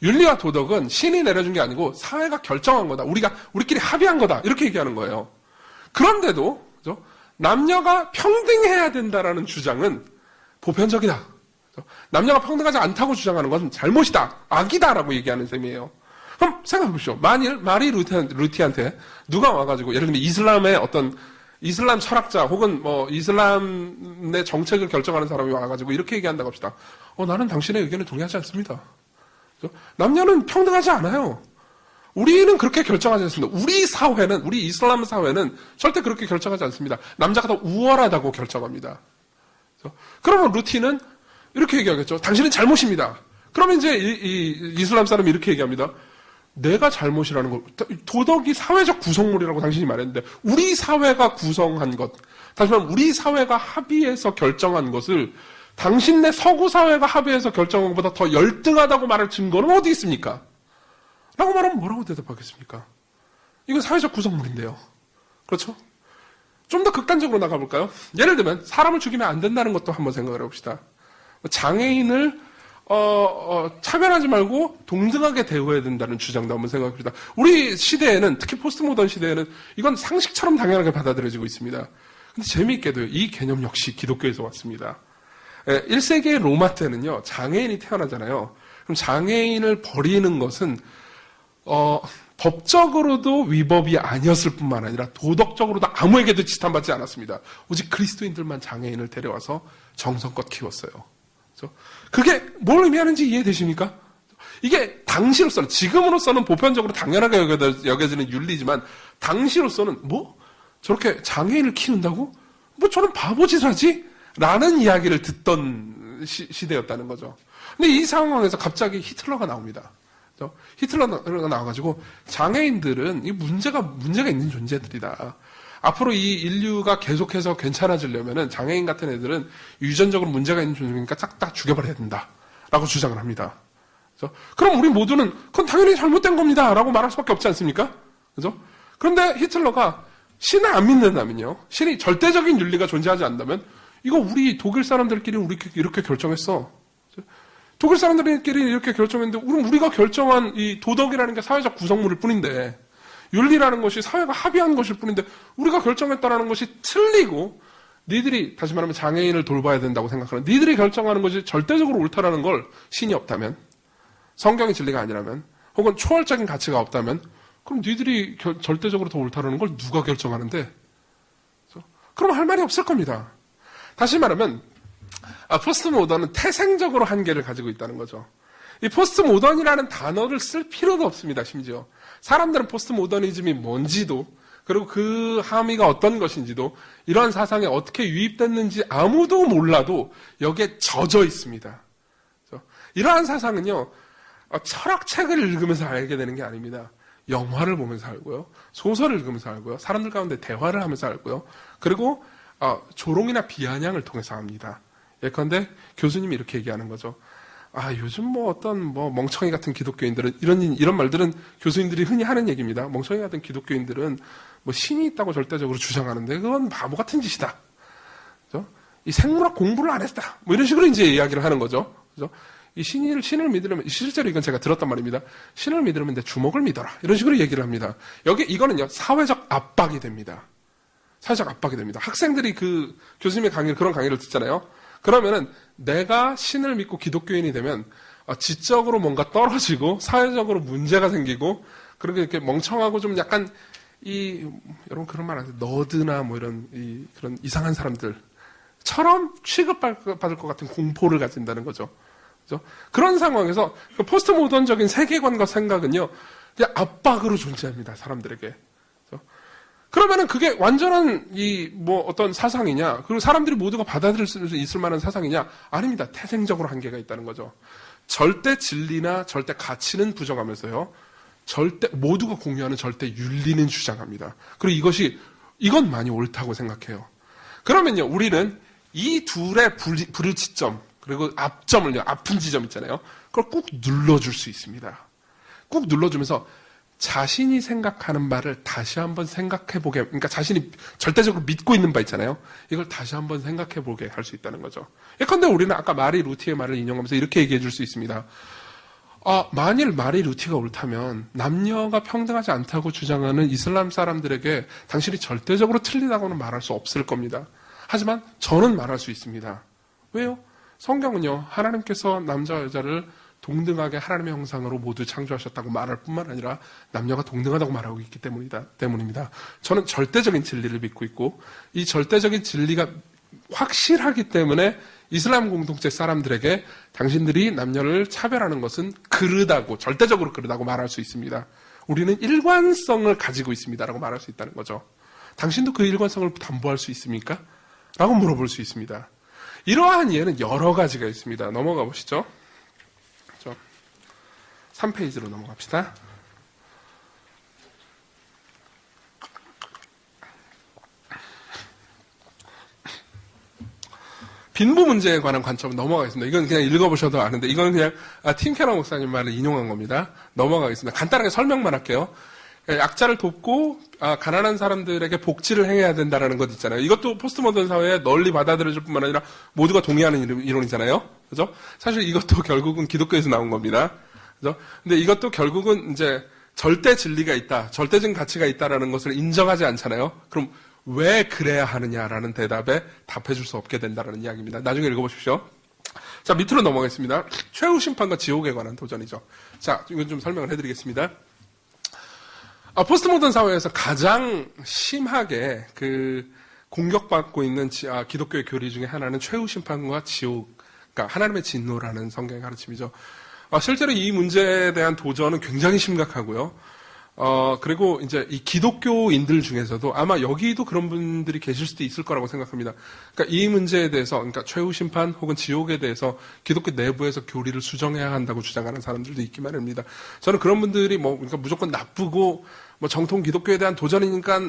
윤리와 도덕은 신이 내려준 게 아니고 사회가 결정한 거다. 우리끼리 합의한 거다. 이렇게 얘기하는 거예요. 그런데도, 그죠? 남녀가 평등해야 된다라는 주장은 보편적이다. 남녀가 평등하지 않다고 주장하는 것은 잘못이다. 악이다라고 얘기하는 셈이에요. 그럼 생각해 보십시오. 만일 마리 루티한테 누가 와가지고, 예를 들면 이슬람 철학자 혹은 뭐 이슬람의 정책을 결정하는 사람이 와가지고 이렇게 얘기한다고 합시다. 나는 당신의 의견에 동의하지 않습니다. 남녀는 평등하지 않아요. 우리는 그렇게 결정하지 않습니다. 우리 이슬람 사회는 절대 그렇게 결정하지 않습니다. 남자가 더 우월하다고 결정합니다. 그러면 루티는 이렇게 얘기하겠죠. 당신은 잘못입니다. 그러면 이제 이 이슬람 사람이 이렇게 얘기합니다. 내가 잘못이라는 걸, 도덕이 사회적 구성물이라고 당신이 말했는데, 우리 사회가 구성한 것, 다시 말하면 우리 사회가 합의해서 결정한 것을 당신네 서구 사회가 합의해서 결정한 것보다 더 열등하다고 말할 증거는 어디 있습니까? 라고 말하면 뭐라고 대답하겠습니까? 이건 사회적 구성물인데요. 그렇죠? 좀 더 극단적으로 나가볼까요? 예를 들면 사람을 죽이면 안 된다는 것도 한번 생각을 해봅시다. 장애인을 차별하지 말고 동등하게 대우해야 된다는 주장도 한번 생각해봅시다. 우리 시대에는, 특히 포스트 모던 시대에는 이건 상식처럼 당연하게 받아들여지고 있습니다. 근데 재미있게도요, 이 개념 역시 기독교에서 왔습니다. 1세기의 로마 때는요, 장애인이 태어나잖아요. 그럼 장애인을 버리는 것은 법적으로도 위법이 아니었을 뿐만 아니라 도덕적으로도 아무에게도 지탄받지 않았습니다. 오직 그리스도인들만 장애인을 데려와서 정성껏 키웠어요. 그게 뭘 의미하는지 이해되십니까? 이게 당시로서는, 지금으로서는 보편적으로 당연하게 여겨지는 윤리지만, 당시로서는 저렇게 장애인을 키운다고? 저는 바보짓 하지? 라는 이야기를 듣던 시대였다는 거죠. 근데 이 상황에서 갑자기 히틀러가 나옵니다. 히틀러가 나와가지고 장애인들은 이 문제가 있는 존재들이다. 앞으로 이 인류가 계속해서 괜찮아지려면은 장애인 같은 애들은 유전적으로 문제가 있는 존재니까 싹 다 죽여버려야 된다라고 주장을 합니다. 그럼 우리 모두는 그건 당연히 잘못된 겁니다라고 말할 수밖에 없지 않습니까? 그죠? 그런데 히틀러가 신을 안 믿는다면요, 신이 절대적인 윤리가 존재하지 않는다면, 이거 우리 독일 사람들끼리 이렇게 결정했어. 독일 사람들끼리 이렇게 결정했는데, 우리가 결정한 이 도덕이라는 게 사회적 구성물일 뿐인데, 윤리라는 것이 사회가 합의한 것일 뿐인데, 우리가 결정했다라는 것이 틀리고, 니들이, 다시 말하면 장애인을 돌봐야 된다고 생각하는, 니들이 결정하는 것이 절대적으로 옳다라는 걸 신이 없다면, 성경의 진리가 아니라면, 혹은 초월적인 가치가 없다면, 그럼 니들이 절대적으로 더 옳다라는 걸 누가 결정하는데? 그럼 할 말이 없을 겁니다. 다시 말하면 포스트 모던은 태생적으로 한계를 가지고 있다는 거죠. 이 포스트 모던이라는 단어를 쓸 필요도 없습니다. 심지어 사람들은 포스트 모더니즘이 뭔지도, 그리고 그 함의가 어떤 것인지도, 이러한 사상에 어떻게 유입됐는지 아무도 몰라도 여기에 젖어 있습니다. 이러한 사상은요, 철학책을 읽으면서 알게 되는 게 아닙니다. 영화를 보면서 알고요, 소설을 읽으면서 알고요, 사람들 가운데 대화를 하면서 알고요, 그리고 조롱이나 비아냥을 통해서 합니다. 예컨대 교수님이 이렇게 얘기하는 거죠. 요즘 어떤 멍청이 같은 기독교인들은, 이런 말들은 교수님들이 흔히 하는 얘기입니다. 멍청이 같은 기독교인들은 신이 있다고 절대적으로 주장하는데 그건 바보 같은 짓이다. 그죠? 이 생물학 공부를 안 했다. 이런 식으로 이제 이야기를 하는 거죠. 그죠? 이 신을 믿으려면, 실제로 이건 제가 들었단 말입니다. 신을 믿으려면 내 주먹을 믿어라. 이런 식으로 얘기를 합니다. 이거는요, 사회적 압박이 됩니다. 사회적 압박이 됩니다. 학생들이 그 교수님의 그런 강의를 듣잖아요. 그러면은 내가 신을 믿고 기독교인이 되면 지적으로 뭔가 떨어지고 사회적으로 문제가 생기고, 그리고 이렇게 멍청하고 좀 약간 여러분 그런 말 아세요? 너드나 그런 이상한 사람들처럼 취급받을 것 같은 공포를 가진다는 거죠. 그죠? 그런 상황에서 포스트 모던적인 세계관과 생각은요, 그냥 압박으로 존재합니다. 사람들에게. 그러면은 그게 완전한 어떤 사상이냐, 그리고 사람들이 모두가 받아들일 수 있을 만한 사상이냐? 아닙니다. 태생적으로 한계가 있다는 거죠. 절대 진리나 절대 가치는 부정하면서요, 모두가 공유하는 절대 윤리는 주장합니다. 그리고 이건 많이 옳다고 생각해요. 그러면요, 우리는 이 둘의 불일치점, 그리고 아픈 지점 있잖아요. 그걸 꾹 눌러줄 수 있습니다. 꾹 눌러주면서 자신이 생각하는 바를 다시 한번 생각해 보게, 그러니까 자신이 절대적으로 믿고 있는 바 있잖아요. 이걸 다시 한번 생각해 보게 할 수 있다는 거죠. 예컨대 우리는 아까 마리 루티의 말을 인용하면서 이렇게 얘기해 줄 수 있습니다. 만일 마리 루티가 옳다면 남녀가 평등하지 않다고 주장하는 이슬람 사람들에게 당신이 절대적으로 틀리다고는 말할 수 없을 겁니다. 하지만 저는 말할 수 있습니다. 왜요? 성경은요, 하나님께서 남자와 여자를 동등하게 하나님의 형상으로 모두 창조하셨다고 말할 뿐만 아니라 남녀가 동등하다고 말하고 있기 때문입니다. 저는 절대적인 진리를 믿고 있고 이 절대적인 진리가 확실하기 때문에 이슬람 공동체 사람들에게 당신들이 남녀를 차별하는 것은 그르다고, 절대적으로 그르다고 말할 수 있습니다. 우리는 일관성을 가지고 있습니다라고 말할 수 있다는 거죠. 당신도 그 일관성을 담보할 수 있습니까? 라고 물어볼 수 있습니다. 이러한 예는 여러 가지가 있습니다. 넘어가 보시죠. 3페이지로 넘어갑시다. 빈부 문제에 관한 관점은 넘어가겠습니다. 이건 그냥 읽어보셔도 아는데, 이건 그냥 팀 캐러 목사님 말을 인용한 겁니다. 넘어가겠습니다. 간단하게 설명만 할게요. 약자를 돕고 가난한 사람들에게 복지를 행해야 된다는 것 있잖아요. 이것도 포스트 모던 사회에 널리 받아들여질 뿐만 아니라 모두가 동의하는 이론이잖아요. 그죠? 사실 이것도 결국은 기독교에서 나온 겁니다. 그죠? 근데 이것도 결국은 이제 절대 진리가 있다, 절대적인 가치가 있다라는 것을 인정하지 않잖아요. 그럼 왜 그래야 하느냐라는 대답에 답해줄 수 없게 된다는 이야기입니다. 나중에 읽어보십시오. 자, 밑으로 넘어가겠습니다. 최후 심판과 지옥에 관한 도전이죠. 자, 이건 좀 설명을 해드리겠습니다. 포스트 모던 사회에서 가장 심하게 공격받고 있는 기독교의 교리 중에 하나는 최후 심판과 지옥, 그러니까 하나님의 진노라는 성경의 가르침이죠. 실제로 이 문제에 대한 도전은 굉장히 심각하고요. 그리고 이제 이 기독교인들 중에서도 아마 여기도 그런 분들이 계실 수도 있을 거라고 생각합니다. 그러니까 이 문제에 대해서, 그러니까 최후 심판 혹은 지옥에 대해서 기독교 내부에서 교리를 수정해야 한다고 주장하는 사람들도 있기 마련입니다. 저는 그런 분들이 그러니까 무조건 나쁘고 정통 기독교에 대한 도전이니까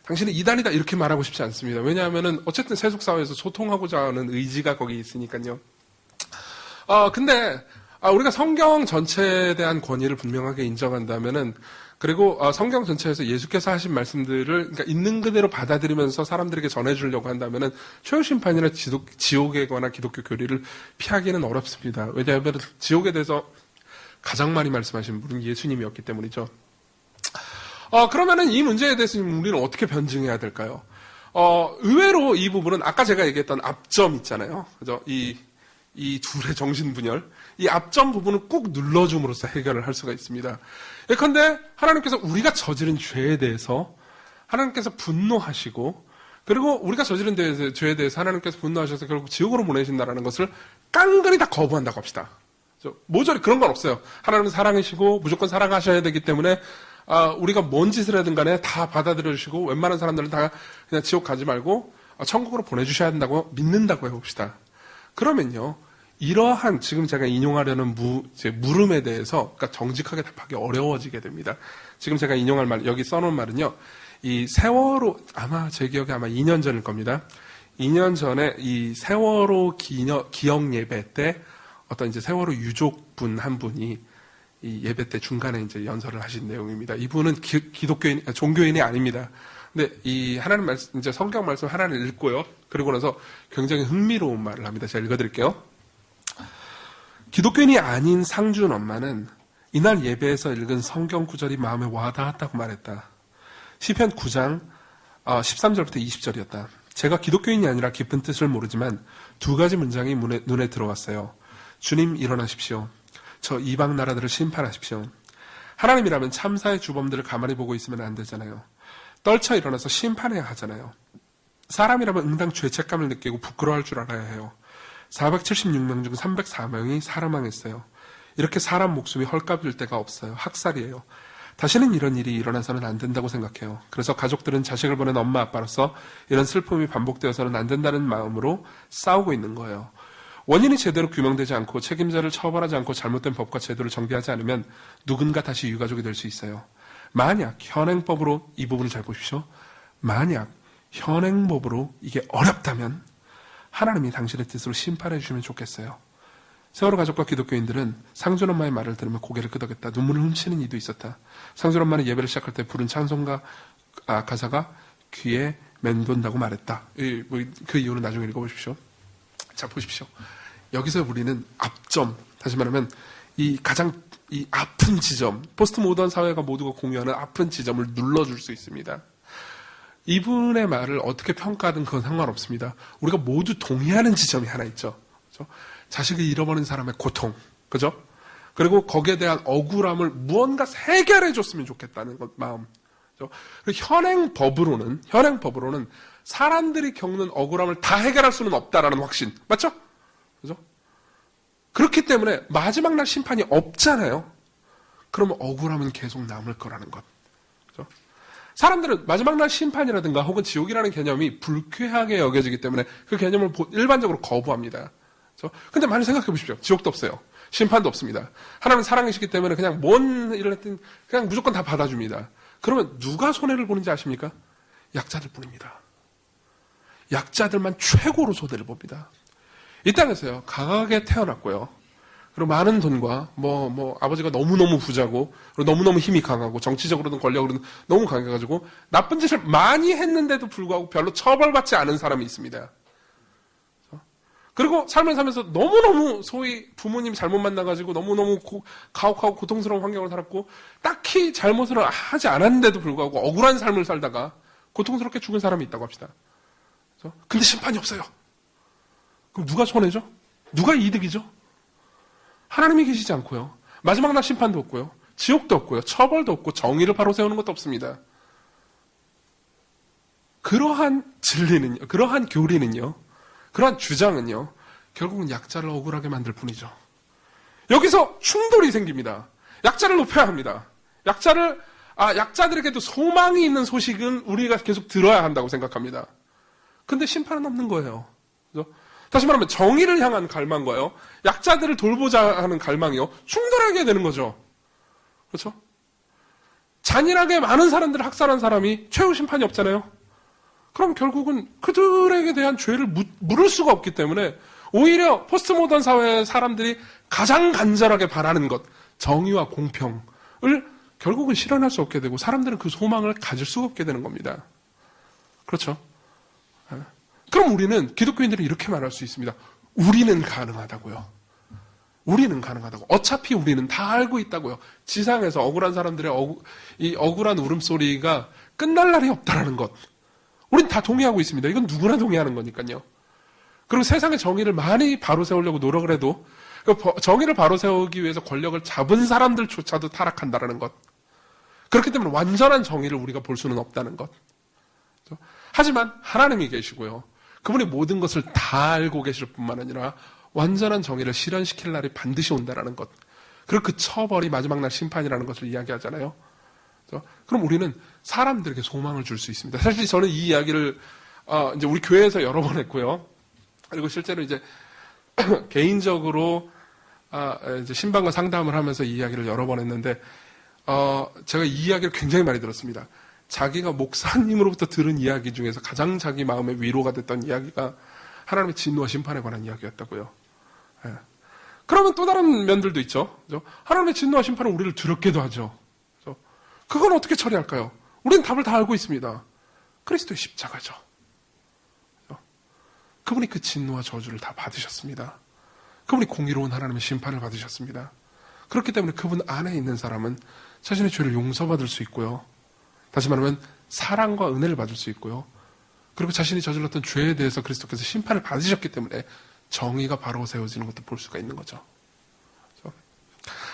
당신은 이단이다 이렇게 말하고 싶지 않습니다. 왜냐하면은 어쨌든 세속 사회에서 소통하고자 하는 의지가 거기 있으니까요. 근데 우리가 성경 전체에 대한 권위를 분명하게 인정한다면은, 그리고 성경 전체에서 예수께서 하신 말씀들을 그러니까 있는 그대로 받아들이면서 사람들에게 전해주려고 한다면은 최후 심판이나 지옥에 관한 기독교 교리를 피하기는 어렵습니다. 왜냐하면 지옥에 대해서 가장 많이 말씀하신 분은 예수님이었기 때문이죠. 그러면은 이 문제에 대해서 우리는 어떻게 변증해야 될까요? 의외로 이 부분은 아까 제가 얘기했던 앞점 있잖아요. 그죠? 이 둘의 정신분열, 이 앞점 부분을 꾹 눌러줌으로써 해결을 할 수가 있습니다. 예컨대 하나님께서 우리가 저지른 죄에 대해서 하나님께서 분노하시고, 그리고 우리가 저지른 죄에 대해서 하나님께서 분노하셔서 결국 지옥으로 보내신다는 것을 깡그리 다 거부한다고 합시다. 모조리 그런 건 없어요. 하나님은 사랑이시고 무조건 사랑하셔야 되기 때문에 우리가 뭔 짓을 하든 간에 다 받아들여 주시고 웬만한 사람들은 다 그냥 지옥 가지 말고 천국으로 보내주셔야 한다고 믿는다고 해봅시다. 그러면요, 이러한 지금 제가 인용하려는 물음에 대해서 그러니까 정직하게 답하기 어려워지게 됩니다. 지금 제가 인용할 말, 여기 써놓은 말은요, 이 세월호, 아마 제 기억에 아마 2년 전일 겁니다. 2년 전에 이 세월호 기억 예배 때 어떤 이제 세월호 유족분 한 분이 이 예배 때 중간에 이제 연설을 하신 내용입니다. 이분은 종교인이 아닙니다. 근데 이 하나님 말씀, 이제 성경 말씀 하나를 읽고요. 그리고 나서 굉장히 흥미로운 말을 합니다. 제가 읽어드릴게요. 기독교인이 아닌 상준 엄마는 이날 예배에서 읽은 성경 구절이 마음에 와닿았다고 말했다. 시편 9장 13절부터 20절이었다. 제가 기독교인이 아니라 깊은 뜻을 모르지만 두 가지 문장이 눈에 들어왔어요. 주님 일어나십시오. 저 이방 나라들을 심판하십시오. 하나님이라면 참사의 주범들을 가만히 보고 있으면 안 되잖아요. 떨쳐 일어나서 심판해야 하잖아요. 사람이라면 응당 죄책감을 느끼고 부끄러워할 줄 알아야 해요. 476명 중 304명이 사망했어요. 이렇게 사람 목숨이 헐값일 때가 없어요. 학살이에요. 다시는 이런 일이 일어나서는 안 된다고 생각해요. 그래서 가족들은 자식을 보낸 엄마 아빠로서 이런 슬픔이 반복되어서는 안 된다는 마음으로 싸우고 있는 거예요. 원인이 제대로 규명되지 않고 책임자를 처벌하지 않고 잘못된 법과 제도를 정비하지 않으면 누군가 다시 유가족이 될 수 있어요. 만약 현행법으로, 이 부분을 잘 보십시오. 만약 현행법으로 이게 어렵다면 하나님이 당신의 뜻으로 심판해 주시면 좋겠어요. 세월호 가족과 기독교인들은 상준 엄마의 말을 들으며 고개를 끄덕였다. 눈물을 훔치는 이도 있었다. 상준 엄마는 예배를 시작할 때 부른 찬송가 가사가 귀에 맴돈다고 말했다. 그 이유는 나중에 읽어보십시오. 자, 보십시오. 여기서 우리는 앞점, 다시 말하면 이 아픈 지점, 포스트 모던 사회가 모두가 공유하는 아픈 지점을 눌러줄 수 있습니다. 이분의 말을 어떻게 평가하든 그건 상관없습니다. 우리가 모두 동의하는 지점이 하나 있죠. 그렇죠? 자식을 잃어버린 사람의 고통, 그죠? 그리고 거기에 대한 억울함을 무언가 해결해 줬으면 좋겠다는 것, 마음. 그렇죠? 그리고 현행 법으로는 사람들이 겪는 억울함을 다 해결할 수는 없다라는 확신, 맞죠? 그죠? 그렇기 때문에 마지막 날 심판이 없잖아요. 그러면 억울함은 계속 남을 거라는 것. 그죠? 사람들은 마지막 날 심판이라든가 혹은 지옥이라는 개념이 불쾌하게 여겨지기 때문에 그 개념을 일반적으로 거부합니다. 그렇죠? 근데 많이 생각해 보십시오. 지옥도 없어요. 심판도 없습니다. 하나님은 사랑이시기 때문에 그냥 뭔 일을 했든 그냥 무조건 다 받아줍니다. 그러면 누가 손해를 보는지 아십니까? 약자들 뿐입니다. 약자들만 최고로 손해를 봅니다. 이 땅에서요, 강하게 태어났고요. 그리고 많은 돈과, 아버지가 너무너무 부자고, 그리고 너무너무 힘이 강하고, 정치적으로든 권력으로든 너무 강해가지고, 나쁜 짓을 많이 했는데도 불구하고 별로 처벌받지 않은 사람이 있습니다. 그리고 삶을 살면서 너무너무 소위 부모님이 잘못 만나가지고 너무너무 가혹하고 고통스러운 환경을 살았고, 딱히 잘못을 하지 않았는데도 불구하고 억울한 삶을 살다가 고통스럽게 죽은 사람이 있다고 합시다. 근데 심판이 없어요. 그럼 누가 손해죠? 누가 이득이죠? 하나님이 계시지 않고요. 마지막 날 심판도 없고요. 지옥도 없고요. 처벌도 없고 정의를 바로 세우는 것도 없습니다. 그러한 진리는요. 그러한 교리는요. 그러한 주장은요. 결국은 약자를 억울하게 만들 뿐이죠. 여기서 충돌이 생깁니다. 약자를 높여야 합니다. 약자들에게도 소망이 있는 소식은 우리가 계속 들어야 한다고 생각합니다. 근데 심판은 없는 거예요. 그죠? 다시 말하면 정의를 향한 갈망과요, 약자들을 돌보자 하는 갈망이요, 충돌하게 되는 거죠. 그렇죠? 잔인하게 많은 사람들을 학살한 사람이 최후 심판이 없잖아요. 그럼 결국은 그들에게 대한 죄를 물을 수가 없기 때문에 오히려 포스트 모던 사회의 사람들이 가장 간절하게 바라는 것, 정의와 공평을 결국은 실현할 수 없게 되고 사람들은 그 소망을 가질 수가 없게 되는 겁니다. 그렇죠? 그럼 우리는, 기독교인들은 이렇게 말할 수 있습니다. 우리는 가능하다고요. 우리는 가능하다고. 어차피 우리는 다 알고 있다고요. 지상에서 억울한 사람들의 이 억울한 울음소리가 끝날 날이 없다라는 것. 우린 다 동의하고 있습니다. 이건 누구나 동의하는 거니까요. 그리고 세상의 정의를 많이 바로 세우려고 노력을 해도 정의를 바로 세우기 위해서 권력을 잡은 사람들조차도 타락한다라는 것. 그렇기 때문에 완전한 정의를 우리가 볼 수는 없다는 것. 하지만 하나님이 계시고요. 그분이 모든 것을 다 알고 계실 뿐만 아니라 완전한 정의를 실현시킬 날이 반드시 온다라는 것. 그리고 그 처벌이 마지막 날 심판이라는 것을 이야기하잖아요. 그럼 우리는 사람들에게 소망을 줄 수 있습니다. 사실 저는 이 이야기를 이제 우리 교회에서 여러 번 했고요. 그리고 실제로 이제 개인적으로 이제 신방과 상담을 하면서 이 이야기를 여러 번 했는데 제가 이 이야기를 굉장히 많이 들었습니다. 자기가 목사님으로부터 들은 이야기 중에서 가장 자기 마음에 위로가 됐던 이야기가 하나님의 진노와 심판에 관한 이야기였다고요. 예. 그러면 또 다른 면들도 있죠. 그죠? 하나님의 진노와 심판은 우리를 두렵게도 하죠. 그죠? 그건 어떻게 처리할까요? 우리는 답을 다 알고 있습니다. 그리스도의 십자가죠. 그죠? 그분이 그 진노와 저주를 다 받으셨습니다. 그분이 공의로운 하나님의 심판을 받으셨습니다. 그렇기 때문에 그분 안에 있는 사람은 자신의 죄를 용서받을 수 있고요. 다시 말하면 사랑과 은혜를 받을 수 있고요. 그리고 자신이 저질렀던 죄에 대해서 그리스도께서 심판을 받으셨기 때문에 정의가 바로 세워지는 것도 볼 수가 있는 거죠. 그렇죠?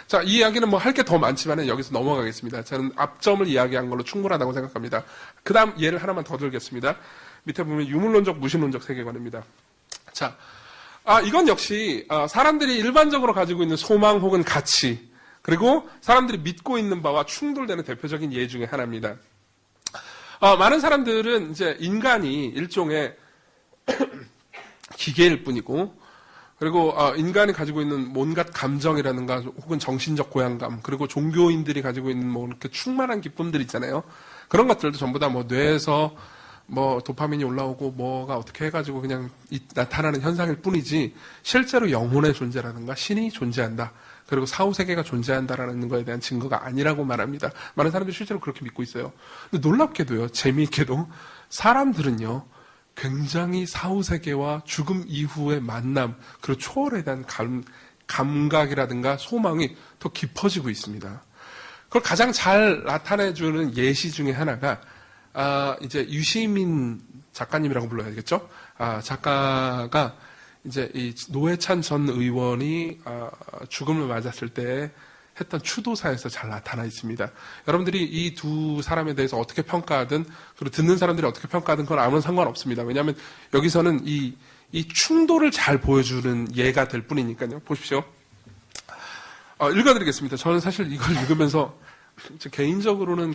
자, 이 이야기는 뭐 할 게 더 많지만 여기서 넘어가겠습니다. 저는 앞점을 이야기한 걸로 충분하다고 생각합니다. 그 다음 예를 하나만 더 들겠습니다. 밑에 보면 유물론적, 무신론적 세계관입니다. 자, 이건 역시 사람들이 일반적으로 가지고 있는 소망 혹은 가치, 그리고 사람들이 믿고 있는 바와 충돌되는 대표적인 예 중에 하나입니다. 많은 사람들은 이제 인간이 일종의 기계일 뿐이고, 그리고 인간이 가지고 있는 온갖 감정이라든가 혹은 정신적 고양감, 그리고 종교인들이 가지고 있는 뭐 이렇게 충만한 기쁨들 있잖아요. 그런 것들도 전부 다 뭐 뇌에서 뭐 도파민이 올라오고 뭐가 어떻게 해가지고 그냥 나타나는 현상일 뿐이지 실제로 영혼의 존재라든가 신이 존재한다. 그리고 사후세계가 존재한다라는 거에 대한 증거가 아니라고 말합니다. 많은 사람들이 실제로 그렇게 믿고 있어요. 근데 놀랍게도요, 재미있게도 사람들은요, 굉장히 사후세계와 죽음 이후의 만남, 그리고 초월에 대한 감각이라든가 소망이 더 깊어지고 있습니다. 그걸 가장 잘 나타내주는 예시 중에 하나가, 이제 유시민 작가님이라고 불러야겠죠? 작가가 이제 이 노회찬 전 의원이 죽음을 맞았을 때 했던 추도사에서 잘 나타나 있습니다. 여러분들이 이 두 사람에 대해서 어떻게 평가하든, 그리고 듣는 사람들이 어떻게 평가하든 그건 아무런 상관없습니다. 왜냐하면 여기서는 이 충돌을 잘 보여주는 예가 될 뿐이니까요. 보십시오. 읽어드리겠습니다. 저는 사실 이걸 읽으면서 개인적으로는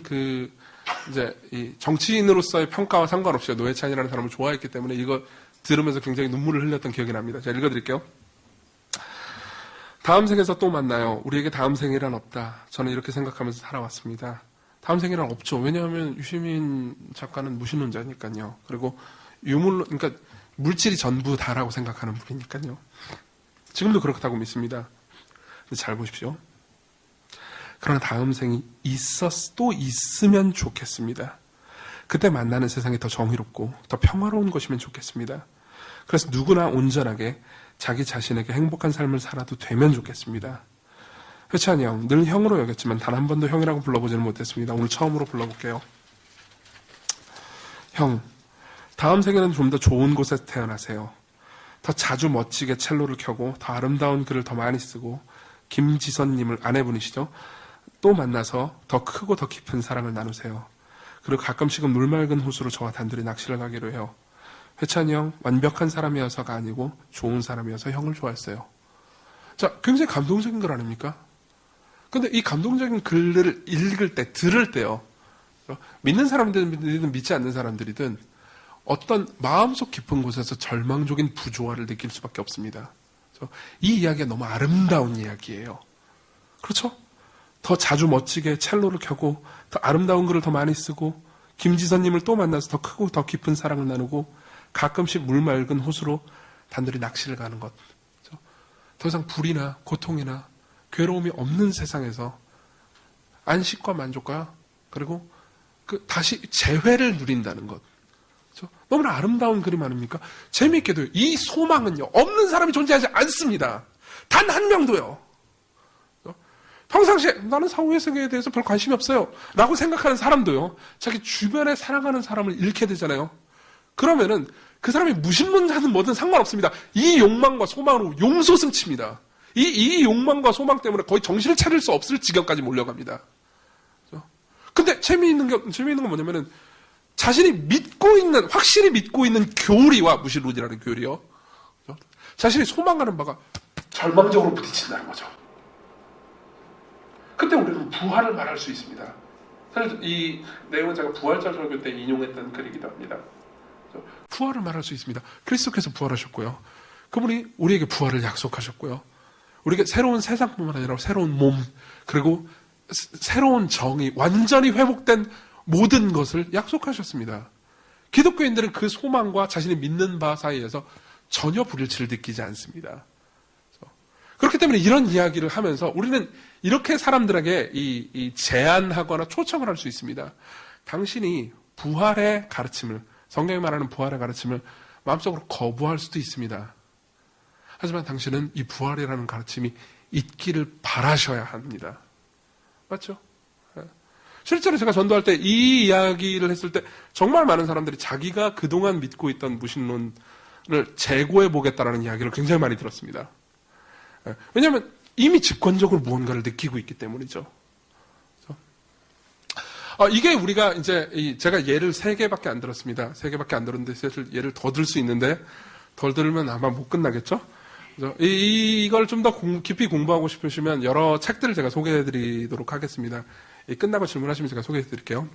이제 이 정치인으로서의 평가와 상관없이 노회찬이라는 사람을 좋아했기 때문에 이거 들으면서 굉장히 눈물을 흘렸던 기억이 납니다. 제가 읽어드릴게요. 다음 생에서 또 만나요. 우리에게 다음 생이란 없다. 저는 이렇게 생각하면서 살아왔습니다. 다음 생이란 없죠. 왜냐하면 유시민 작가는 무신론자니까요. 그리고 그러니까 물질이 전부다라고 생각하는 분이니까요. 지금도 그렇다고 믿습니다. 근데 잘 보십시오. 그러나 다음 생이 또 있으면 좋겠습니다. 그때 만나는 세상이 더 정의롭고 더 평화로운 것이면 좋겠습니다. 그래서 누구나 온전하게 자기 자신에게 행복한 삶을 살아도 되면 좋겠습니다. 회찬이 형, 늘 형으로 여겼지만 단 한 번도 형이라고 불러보지는 못했습니다. 오늘 처음으로 불러볼게요. 형, 다음 생에는 좀 더 좋은 곳에서 태어나세요. 더 자주 멋지게 첼로를 켜고 더 아름다운 글을 더 많이 쓰고 김지선님을 아내분이시죠? 또 만나서 더 크고 더 깊은 사랑을 나누세요. 그리고 가끔씩은 물 맑은 호수로 저와 단둘이 낚시를 가기로 해요. 회찬이 형, 완벽한 사람이어서가 아니고 좋은 사람이어서 형을 좋아했어요. 자, 굉장히 감동적인 글 아닙니까? 근데 이 감동적인 글을 읽을 때, 들을 때요. 믿는 사람들이든 믿지 않는 사람들이든 어떤 마음속 깊은 곳에서 절망적인 부조화를 느낄 수밖에 없습니다. 이 이야기가 너무 아름다운 이야기예요. 그렇죠? 더 자주 멋지게 첼로를 켜고 더 아름다운 글을 더 많이 쓰고 김지선님을 또 만나서 더 크고 더 깊은 사랑을 나누고 가끔씩 물 맑은 호수로 단둘이 낚시를 가는 것. 더 이상 불이나 고통이나 괴로움이 없는 세상에서 안식과 만족과 그리고 다시 재회를 누린다는 것. 너무나 아름다운 그림 아닙니까? 재미있게도요. 이 소망은요. 없는 사람이 존재하지 않습니다. 단 한 명도요. 평상시에 나는 사후의 세계에 대해서 별 관심이 없어요 라고 생각하는 사람도요. 자기 주변에 사랑하는 사람을 잃게 되잖아요. 그러면은 그 사람이 무신론자든 뭐든 상관없습니다. 이 욕망과 소망으로 용솟음칩니다. 이 욕망과 소망 때문에 거의 정신을 차릴 수 없을 지경까지 몰려갑니다. 근데 재미있는 건 뭐냐면은 자신이 확실히 믿고 있는 교리와 무신론이라는 교리요. 자신이 소망하는 바가 절망적으로 부딪힌다는 거죠. 그때 우리는 부활을 말할 수 있습니다. 사실 이 내용은 제가 부활절 설교 때 인용했던 글이기도 합니다. 부활을 말할 수 있습니다. 그리스도께서 부활하셨고요. 그분이 우리에게 부활을 약속하셨고요. 우리에게 새로운 세상뿐만 아니라 새로운 몸, 그리고 새로운 정의, 완전히 회복된 모든 것을 약속하셨습니다. 기독교인들은 그 소망과 자신이 믿는 바 사이에서 전혀 불일치를 느끼지 않습니다. 그렇기 때문에 이런 이야기를 하면서 우리는 이렇게 사람들에게 이 제안하거나 초청을 할 수 있습니다. 당신이 부활의 가르침을, 성경이 말하는 부활의 가르침을 마음속으로 거부할 수도 있습니다. 하지만 당신은 이 부활이라는 가르침이 있기를 바라셔야 합니다. 맞죠? 실제로 제가 전도할 때 이 이야기를 했을 때 정말 많은 사람들이 자기가 그동안 믿고 있던 무신론을 재고해 보겠다라는 이야기를 굉장히 많이 들었습니다. 왜냐하면 이미 집권적으로 무언가를 느끼고 있기 때문이죠. 이게 우리가 이제 제가 예를 3개밖에 안 들었습니다. 3개밖에 안 들었는데 사실 예를 더 들 수 있는데 덜 들으면 아마 못 끝나겠죠. 이걸 좀 더 깊이 공부하고 싶으시면 여러 책들을 제가 소개해드리도록 하겠습니다. 끝나고 질문하시면 제가 소개해드릴게요.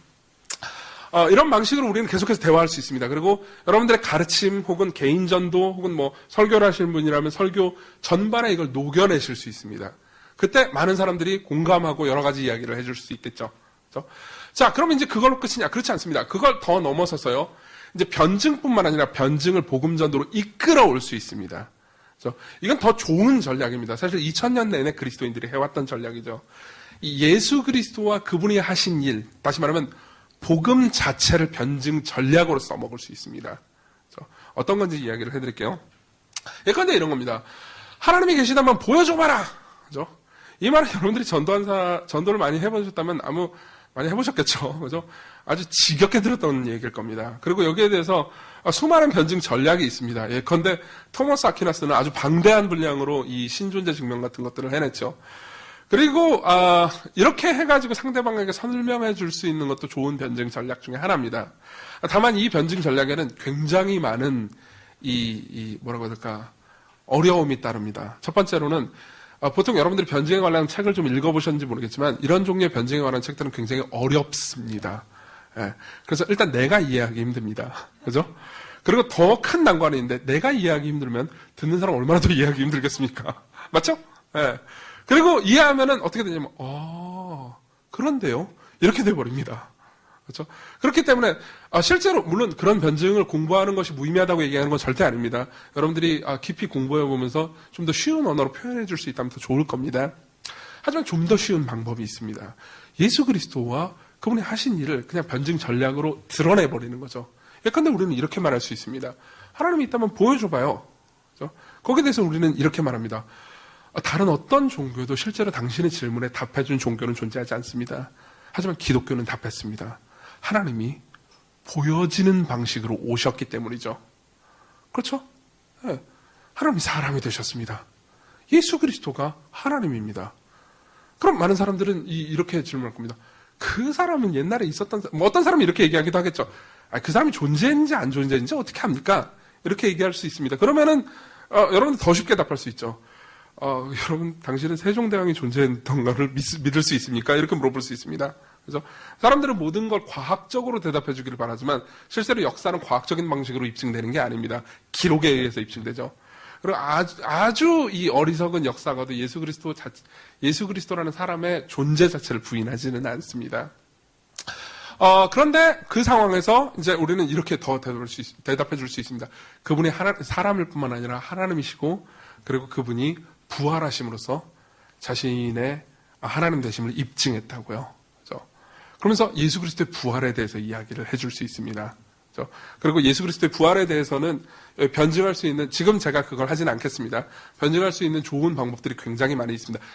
이런 방식으로 우리는 계속해서 대화할 수 있습니다. 그리고 여러분들의 가르침 혹은 개인 전도 혹은 뭐 설교를 하시는 분이라면 설교 전반에 이걸 녹여내실 수 있습니다. 그때 많은 사람들이 공감하고 여러 가지 이야기를 해줄 수 있겠죠. 그렇죠? 자, 그러면 이제 그걸로 끝이냐? 그렇지 않습니다. 그걸 더 넘어서서요. 이제 변증뿐만 아니라 변증을 복음 전도로 이끌어올 수 있습니다. 그래서 이건 더 좋은 전략입니다. 사실 2000년 내내 그리스도인들이 해왔던 전략이죠. 이 예수 그리스도와 그분이 하신 일, 다시 말하면 복음 자체를 변증 전략으로 써먹을 수 있습니다. 어떤 건지 이야기를 해드릴게요. 예컨대 이런 겁니다. 하나님이 계시다면 보여줘봐라. 그죠? 이 말은 여러분들이 전도를 많이 해보셨다면 많이 해보셨겠죠. 그죠? 아주 지겹게 들었던 얘기일 겁니다. 그리고 여기에 대해서 수많은 변증 전략이 있습니다. 예컨대 토마스 아퀴나스는 아주 방대한 분량으로 이 신존재 증명 같은 것들을 해냈죠. 그리고 이렇게 해가지고 상대방에게 설명해 줄 수 있는 것도 좋은 변증 전략 중에 하나입니다. 다만 이 변증 전략에는 굉장히 많은 뭐라고 해야 될까, 어려움이 따릅니다. 첫 번째로는 보통 여러분들이 변증에 관한 책을 좀 읽어보셨는지 모르겠지만 이런 종류의 변증에 관한 책들은 굉장히 어렵습니다. 예, 그래서 일단 내가 이해하기 힘듭니다. 그죠? 그리고 더 큰 난관이 있는데 내가 이해하기 힘들면 듣는 사람 얼마나 더 이해하기 힘들겠습니까? 맞죠? 예. 그리고 이해하면은 어떻게 되냐면 그런데요? 이렇게 돼버립니다. 그렇죠? 그렇기 때문에 실제로 물론 그런 변증을 공부하는 것이 무의미하다고 얘기하는 건 절대 아닙니다. 여러분들이 깊이 공부해 보면서 좀 더 쉬운 언어로 표현해 줄 수 있다면 더 좋을 겁니다. 하지만 좀 더 쉬운 방법이 있습니다. 예수 그리스도와 그분이 하신 일을 그냥 변증 전략으로 드러내 버리는 거죠. 예컨대 우리는 이렇게 말할 수 있습니다. 하나님이 있다면 보여줘봐요. 그렇죠? 거기에 대해서 우리는 이렇게 말합니다. 다른 어떤 종교도 실제로 당신의 질문에 답해준 종교는 존재하지 않습니다. 하지만 기독교는 답했습니다. 하나님이 보여지는 방식으로 오셨기 때문이죠. 그렇죠? 네. 하나님이 사람이 되셨습니다. 예수 그리스도가 하나님입니다. 그럼 많은 사람들은 이렇게 질문할 겁니다. 그 사람은 옛날에 있었던, 어떤 사람이 이렇게 얘기하기도 하겠죠. 그 사람이 존재했는지 안 존재했는지 어떻게 합니까? 이렇게 얘기할 수 있습니다. 그러면은 여러분 더 쉽게 답할 수 있죠. 여러분 당신은 세종대왕이 존재했던가를 믿을 수 있습니까? 이렇게 물어볼 수 있습니다. 그래서 사람들은 모든 걸 과학적으로 대답해 주기를 바라지만 실제로 역사는 과학적인 방식으로 입증되는 게 아닙니다. 기록에 의해서 입증되죠. 그리고 아주 이 어리석은 역사가도 예수 그리스도라는 사람의 존재 자체를 부인하지는 않습니다. 그런데 그 상황에서 이제 우리는 이렇게 더 대답해 줄 수 있습니다. 그분이 사람일 뿐만 아니라 하나님이시고 그리고 그분이 부활하심으로써 자신의 하나님 되심을 입증했다고요. 그렇죠? 그러면서 예수 그리스도의 부활에 대해서 이야기를 해줄 수 있습니다. 그렇죠? 그리고 예수 그리스도의 부활에 대해서는 변증할 수 있는, 지금 제가 그걸 하진 않겠습니다. 변증할 수 있는 좋은 방법들이 굉장히 많이 있습니다.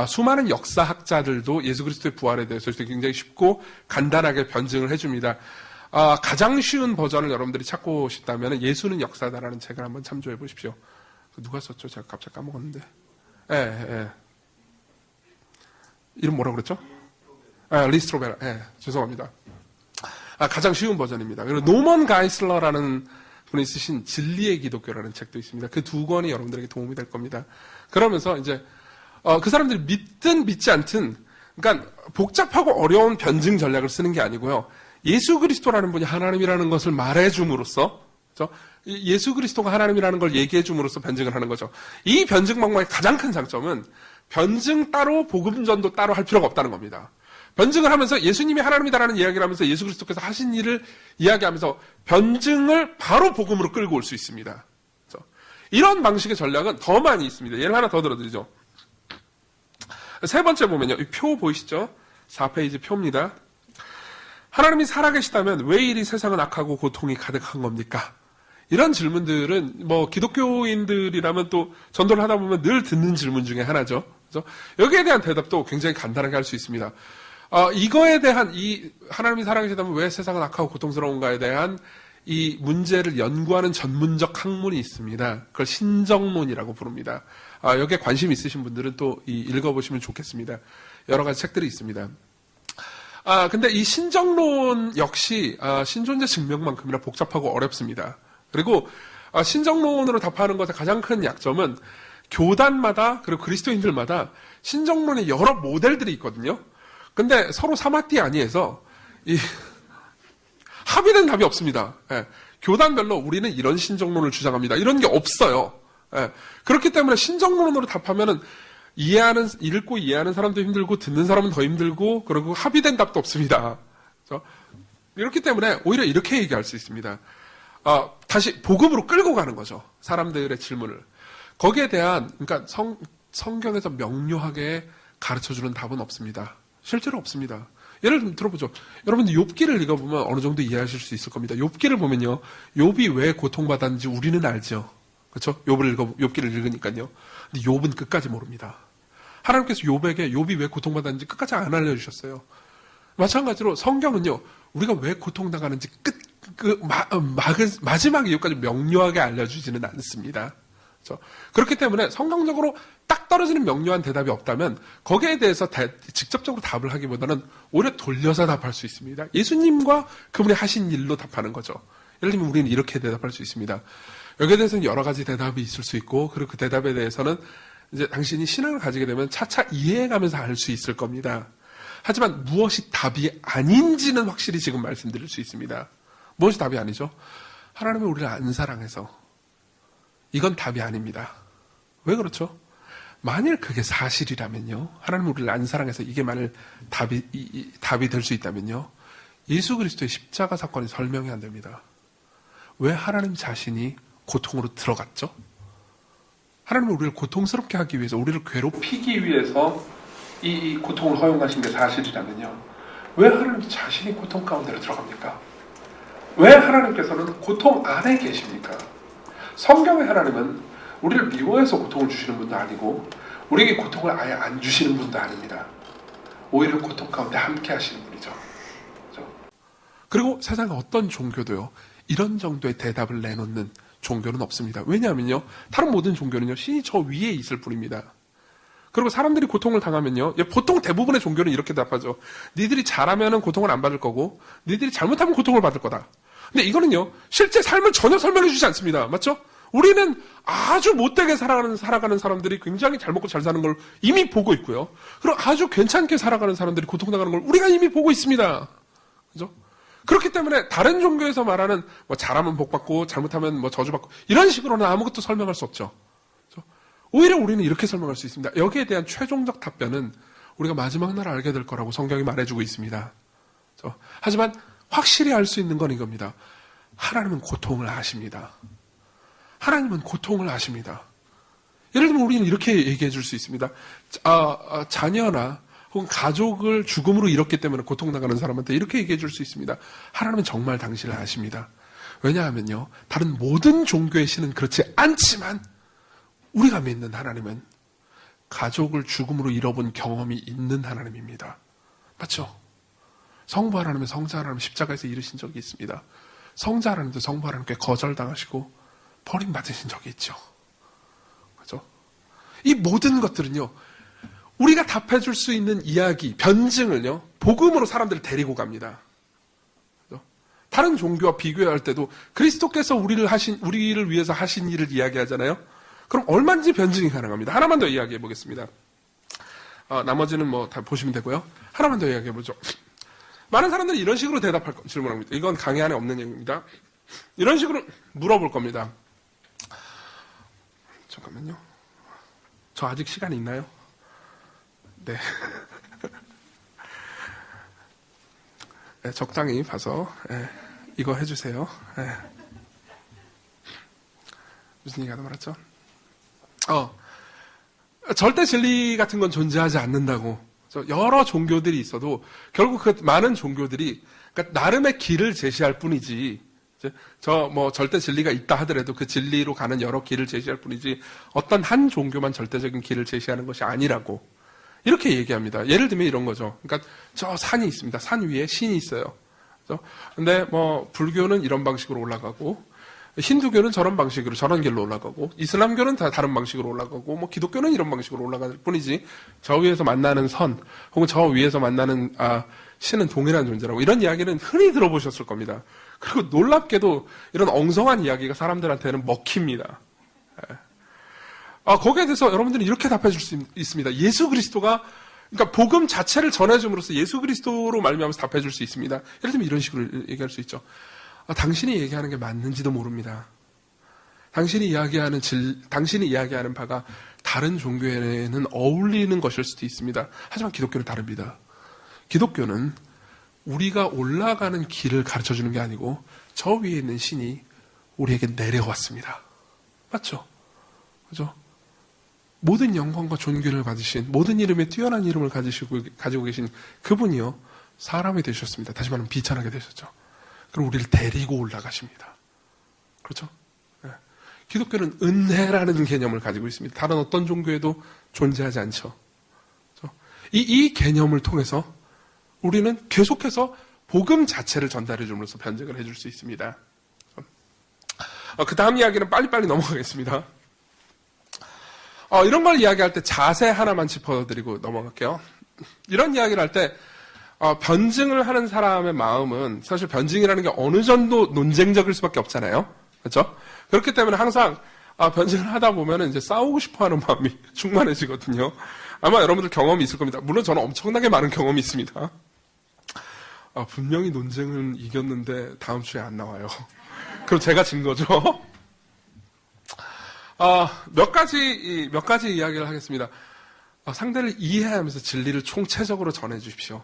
수많은 역사학자들도 예수 그리스도의 부활에 대해서 굉장히 쉽고 간단하게 변증을 해줍니다. 가장 쉬운 버전을 여러분들이 찾고 싶다면 예수는 역사다라는 책을 한번 참조해 보십시오. 누가 썼죠? 제가 갑자기 까먹었는데. 예. 이름 뭐라고 그랬죠? 리스트로베라. 죄송합니다. 가장 쉬운 버전입니다. 그리고 노먼 가이슬러라는 분이 쓰신 진리의 기독교라는 책도 있습니다. 그 두 권이 여러분들에게 도움이 될 겁니다. 그러면서 이제 그 사람들이 믿든 믿지 않든, 그러니까 복잡하고 어려운 변증 전략을 쓰는 게 아니고요. 예수 그리스도라는 분이 하나님이라는 것을 말해줌으로써, 그렇죠? 예수 그리스도가 하나님이라는 걸 얘기해줌으로써 변증을 하는 거죠. 이 변증 방법의 가장 큰 장점은 변증 따로 복음 전도 따로 할 필요가 없다는 겁니다. 변증을 하면서 예수님이 하나님이다라는 이야기를 하면서 예수 그리스도께서 하신 일을 이야기하면서 변증을 바로 복음으로 끌고 올 수 있습니다. 그렇죠? 이런 방식의 전략은 더 많이 있습니다. 예를 하나 더 들어드리죠. 세 번째 보면요. 이 표 보이시죠? 4페이지 표입니다. 하나님이 살아계시다면 왜 이리 세상은 악하고 고통이 가득한 겁니까? 이런 질문들은 기독교인들이라면 또 전도를 하다 보면 늘 듣는 질문 중에 하나죠. 그렇죠? 여기에 대한 대답도 굉장히 간단하게 할 수 있습니다. 이거에 대한 하나님이 살아계시다면 왜 세상은 악하고 고통스러운가에 대한 이 문제를 연구하는 전문적 학문이 있습니다. 그걸 신정론이라고 부릅니다. 여기에 관심 있으신 분들은 또 읽어보시면 좋겠습니다. 여러 가지 책들이 있습니다. 근데 이 신정론 역시 신존재 증명만큼이나 복잡하고 어렵습니다. 그리고 신정론으로 답하는 것의 가장 큰 약점은 교단마다 그리고 그리스도인들마다 신정론의 여러 모델들이 있거든요. 근데 서로 사마띠 아니해서 합의된 답이 없습니다. 교단별로 우리는 이런 신정론을 주장합니다. 이런 게 없어요. 그렇기 때문에 신정론으로 답하면은 읽고 이해하는 사람도 힘들고 듣는 사람은 더 힘들고 그리고 합의된 답도 없습니다. 그렇죠? 이렇기 때문에 오히려 이렇게 얘기할 수 있습니다. 다시 복음으로 끌고 가는 거죠. 사람들의 질문을. 거기에 대한, 그러니까 성경에서 명료하게 가르쳐주는 답은 없습니다. 실제로 없습니다. 예를 좀 들어보죠. 여러분들 욥기를 읽어보면 어느 정도 이해하실 수 있을 겁니다. 욥기를 보면요, 욥이 왜 고통받았는지 우리는 알죠. 그렇죠? 욥기를 읽으니까요. 근데 욥은 끝까지 모릅니다. 하나님께서 욥에게 욥이 왜 고통받았는지 끝까지 안 알려주셨어요. 마찬가지로 성경은요, 우리가 왜 고통당하는지 마지막 이유까지 명료하게 알려주지는 않습니다. 그렇죠? 그렇기 때문에 성경적으로 딱 떨어지는 명료한 대답이 없다면 거기에 대해서 직접적으로 답을 하기보다는 오히려 돌려서 답할 수 있습니다. 예수님과 그분이 하신 일로 답하는 거죠. 예를 들면 우리는 이렇게 대답할 수 있습니다. 여기에 대해서는 여러 가지 대답이 있을 수 있고, 그리고 그 대답에 대해서는 이제 당신이 신앙을 가지게 되면 차차 이해해가면서 알 수 있을 겁니다. 하지만 무엇이 답이 아닌지는 확실히 지금 말씀드릴 수 있습니다. 무엇이 답이 아니죠? 하나님이 우리를 안 사랑해서 이건 답이 아닙니다. 왜 그렇죠? 만일 그게 사실이라면요, 하나님이 우리를 안 사랑해서 이게 만일 답이 될 수 있다면요, 예수 그리스도의 십자가 사건이 설명이 안 됩니다. 왜 하나님 자신이 고통으로 들어갔죠? 하나님은 우리를 고통스럽게 하기 위해서, 우리를 괴롭히기 위해서 이 고통을 허용하신 게 사실이라면요, 왜 하나님 자신이 고통 가운데로 들어갑니까? 왜 하나님께서는 고통 안에 계십니까? 성경의 하나님은 우리를 미워해서 고통을 주시는 분도 아니고 우리에게 고통을 아예 안 주시는 분도 아닙니다. 오히려 고통 가운데 함께 하시는 분이죠. 그렇죠? 그리고 세상의 어떤 종교도요, 이런 정도의 대답을 내놓는 종교는 없습니다. 왜냐하면요, 다른 모든 종교는요, 신이 저 위에 있을 뿐입니다. 그리고 사람들이 고통을 당하면요, 보통 대부분의 종교는 이렇게 답하죠. 니들이 잘하면 고통을 안 받을 거고 니들이 잘못하면 고통을 받을 거다. 근데 이거는요, 실제 삶을 전혀 설명해 주지 않습니다. 맞죠? 우리는 아주 못되게 살아가는 사람들이 굉장히 잘 먹고 잘 사는 걸 이미 보고 있고요. 그리고 아주 괜찮게 살아가는 사람들이 고통당하는 걸 우리가 이미 보고 있습니다. 그죠? 그렇기 때문에 다른 종교에서 말하는 뭐 잘하면 복받고 잘못하면 뭐 저주받고 이런 식으로는 아무것도 설명할 수 없죠. 그죠? 오히려 우리는 이렇게 설명할 수 있습니다. 여기에 대한 최종적 답변은 우리가 마지막 날 알게 될 거라고 성경이 말해주고 있습니다. 그죠? 하지만 확실히 알 수 있는 건 이겁니다. 하나님은 고통을 아십니다. 하나님은 고통을 아십니다. 예를 들면 우리는 이렇게 얘기해 줄 수 있습니다. 자녀나 혹은 가족을 죽음으로 잃었기 때문에 고통당하는 사람한테 이렇게 얘기해 줄 수 있습니다. 하나님은 정말 당신을 아십니다. 왜냐하면요, 다른 모든 종교의 신은 그렇지 않지만 우리가 믿는 하나님은 가족을 죽음으로 잃어본 경험이 있는 하나님입니다. 맞죠? 성부 하나님은 성자 하나님 십자가에서 잃으신 적이 있습니다. 성자 하나님도 성부 하나님께 거절당하시고 버림받으신 적이 있죠. 그죠? 이 모든 것들은요, 우리가 답해줄 수 있는 이야기, 변증을요, 복음으로 사람들을 데리고 갑니다. 그죠? 다른 종교와 비교할 때도 그리스도께서 우리를 위해서 하신 일을 이야기하잖아요. 그럼 얼마든지 변증이 가능합니다. 하나만 더 이야기해 보겠습니다. 나머지는 뭐 다 보시면 되고요. 하나만 더 이야기해 보죠. 많은 사람들이 이런 식으로 질문합니다. 이건 강의 안에 없는 얘기입니다. 이런 식으로 물어볼 겁니다. 잠깐만요. 저 아직 시간이 있나요? 네. 네, 적당히 봐서 이거 해주세요. 무슨 얘기 하다 말았죠? 절대 진리 같은 건 존재하지 않는다고. 여러 종교들이 있어도 결국 그 많은 종교들이 그러니까 나름의 길을 제시할 뿐이지, 절대 진리가 있다 하더라도 그 진리로 가는 여러 길을 제시할 뿐이지 어떤 한 종교만 절대적인 길을 제시하는 것이 아니라고 이렇게 얘기합니다. 예를 들면 이런 거죠. 그러니까 저 산이 있습니다. 산 위에 신이 있어요. 근데 뭐 불교는 이런 방식으로 올라가고 힌두교는 저런 방식으로 저런 길로 올라가고 이슬람교는 다 다른 방식으로 올라가고 뭐 기독교는 이런 방식으로 올라갈 뿐이지 저 위에서 만나는 선 혹은 저 위에서 만나는 신은 동일한 존재라고 이런 이야기는 흔히 들어보셨을 겁니다. 그리고 놀랍게도 이런 엉성한 이야기가 사람들한테는 먹힙니다. 거기에 대해서 여러분들은 이렇게 답해 줄 수 있습니다. 예수 그리스도가 그러니까 복음 자체를 전해줌으로써 예수 그리스도로 말미암아서 답해 줄 수 있습니다. 예를 들면 이런 식으로 얘기할 수 있죠. 당신이 얘기하는 게 맞는지도 모릅니다. 당신이 이야기하는 바가 다른 종교에는 어울리는 것일 수도 있습니다. 하지만 기독교는 다릅니다. 기독교는 우리가 올라가는 길을 가르쳐 주는 게 아니고 저 위에 있는 신이 우리에게 내려왔습니다. 맞죠? 그죠? 모든 영광과 존귀를 가지신, 모든 이름에 뛰어난 이름을 가지고 계신 그분이요, 사람이 되셨습니다. 다시 말하면 비천하게 되셨죠. 그럼 우리를 데리고 올라가십니다. 그렇죠? 네. 기독교는 은혜라는 개념을 가지고 있습니다. 다른 어떤 종교에도 존재하지 않죠. 그렇죠? 이 개념을 통해서 우리는 계속해서 복음 자체를 전달해 줌으로써 변증을 해줄 수 있습니다. 그 다음 이야기는 빨리빨리 넘어가겠습니다. 이런 걸 이야기할 때 자세 하나만 짚어드리고 넘어갈게요. 이런 이야기를 할 때 변증을 하는 사람의 마음은 사실 변증이라는 게 어느 정도 논쟁적일 수밖에 없잖아요. 그렇죠? 그렇기 때문에 항상 변증을 하다 보면 이제 싸우고 싶어하는 마음이 충만해지거든요. 아마 여러분들 경험이 있을 겁니다. 물론 저는 엄청나게 많은 경험이 있습니다. 분명히 논쟁은 이겼는데 다음 주에 안 나와요. 그럼 제가 진 거죠. 몇 가지 이야기를 하겠습니다. 상대를 이해하면서 진리를 총체적으로 전해 주십시오.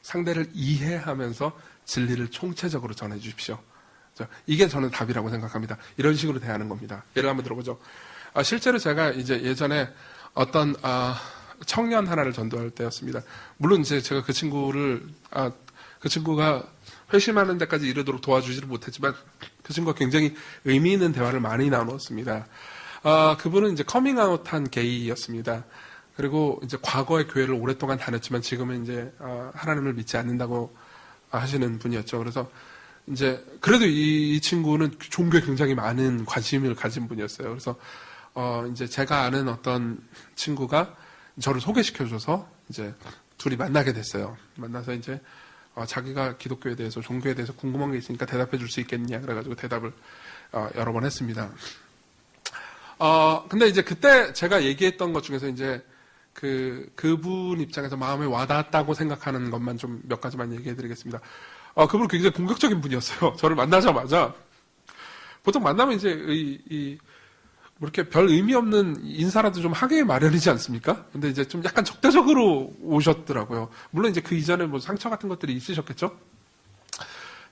상대를 이해하면서 진리를 총체적으로 전해 주십시오. 이게 저는 답이라고 생각합니다. 이런 식으로 대하는 겁니다. 예를 한번 들어보죠. 실제로 제가 이제 예전에 어떤 청년 하나를 전도할 때였습니다. 물론 이제 제가 그 친구가 회심하는 데까지 이르도록 도와주지를 못했지만 그 친구가 굉장히 의미 있는 대화를 많이 나누었습니다. 그분은 이제 커밍아웃한 게이였습니다. 그리고 이제 과거에 교회를 오랫동안 다녔지만 지금은 이제 하나님을 믿지 않는다고 하시는 분이었죠. 그래서 이제 그래도 이 친구는 종교에 굉장히 많은 관심을 가진 분이었어요. 그래서 이제 제가 아는 어떤 친구가 저를 소개시켜줘서 이제 둘이 만나게 됐어요. 만나서 이제 자기가 기독교에 대해서, 종교에 대해서 궁금한 게 있으니까 대답해 줄 수 있겠냐 그래가지고 대답을 여러 번 했습니다. 근데 이제 그때 제가 얘기했던 것 중에서 이제 그분 입장에서 마음에 와닿았다고 생각하는 것만 좀 몇 가지만 얘기해 드리겠습니다. 그분은 굉장히 공격적인 분이었어요. 저를 만나자마자. 보통 만나면 이제 뭐 이렇게 별 의미 없는 인사라도 좀 하기 마련이지 않습니까? 근데 이제 좀 약간 적대적으로 오셨더라고요. 물론 이제 그 이전에 뭐 상처 같은 것들이 있으셨겠죠?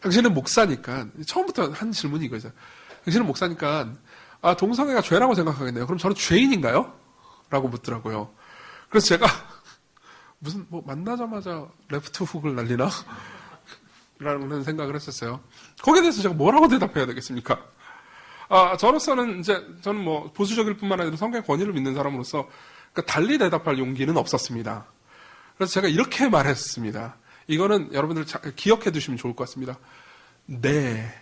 당신은 목사니까, 처음부터 한 질문이 이거죠. 당신은 목사니까, 동성애가 죄라고 생각하겠네요. 그럼 저는 죄인인가요? 라고 묻더라고요. 그래서 제가, 무슨, 만나자마자 레프트 훅을 날리나? 라는 생각을 했었어요. 거기에 대해서 제가 뭐라고 대답해야 되겠습니까? 저로서는 저는 뭐 보수적일 뿐만 아니라 성경의 권위를 믿는 사람으로서 그러니까 달리 대답할 용기는 없었습니다. 그래서 제가 이렇게 말했습니다. 이거는 여러분들 기억해 두시면 좋을 것 같습니다. 네,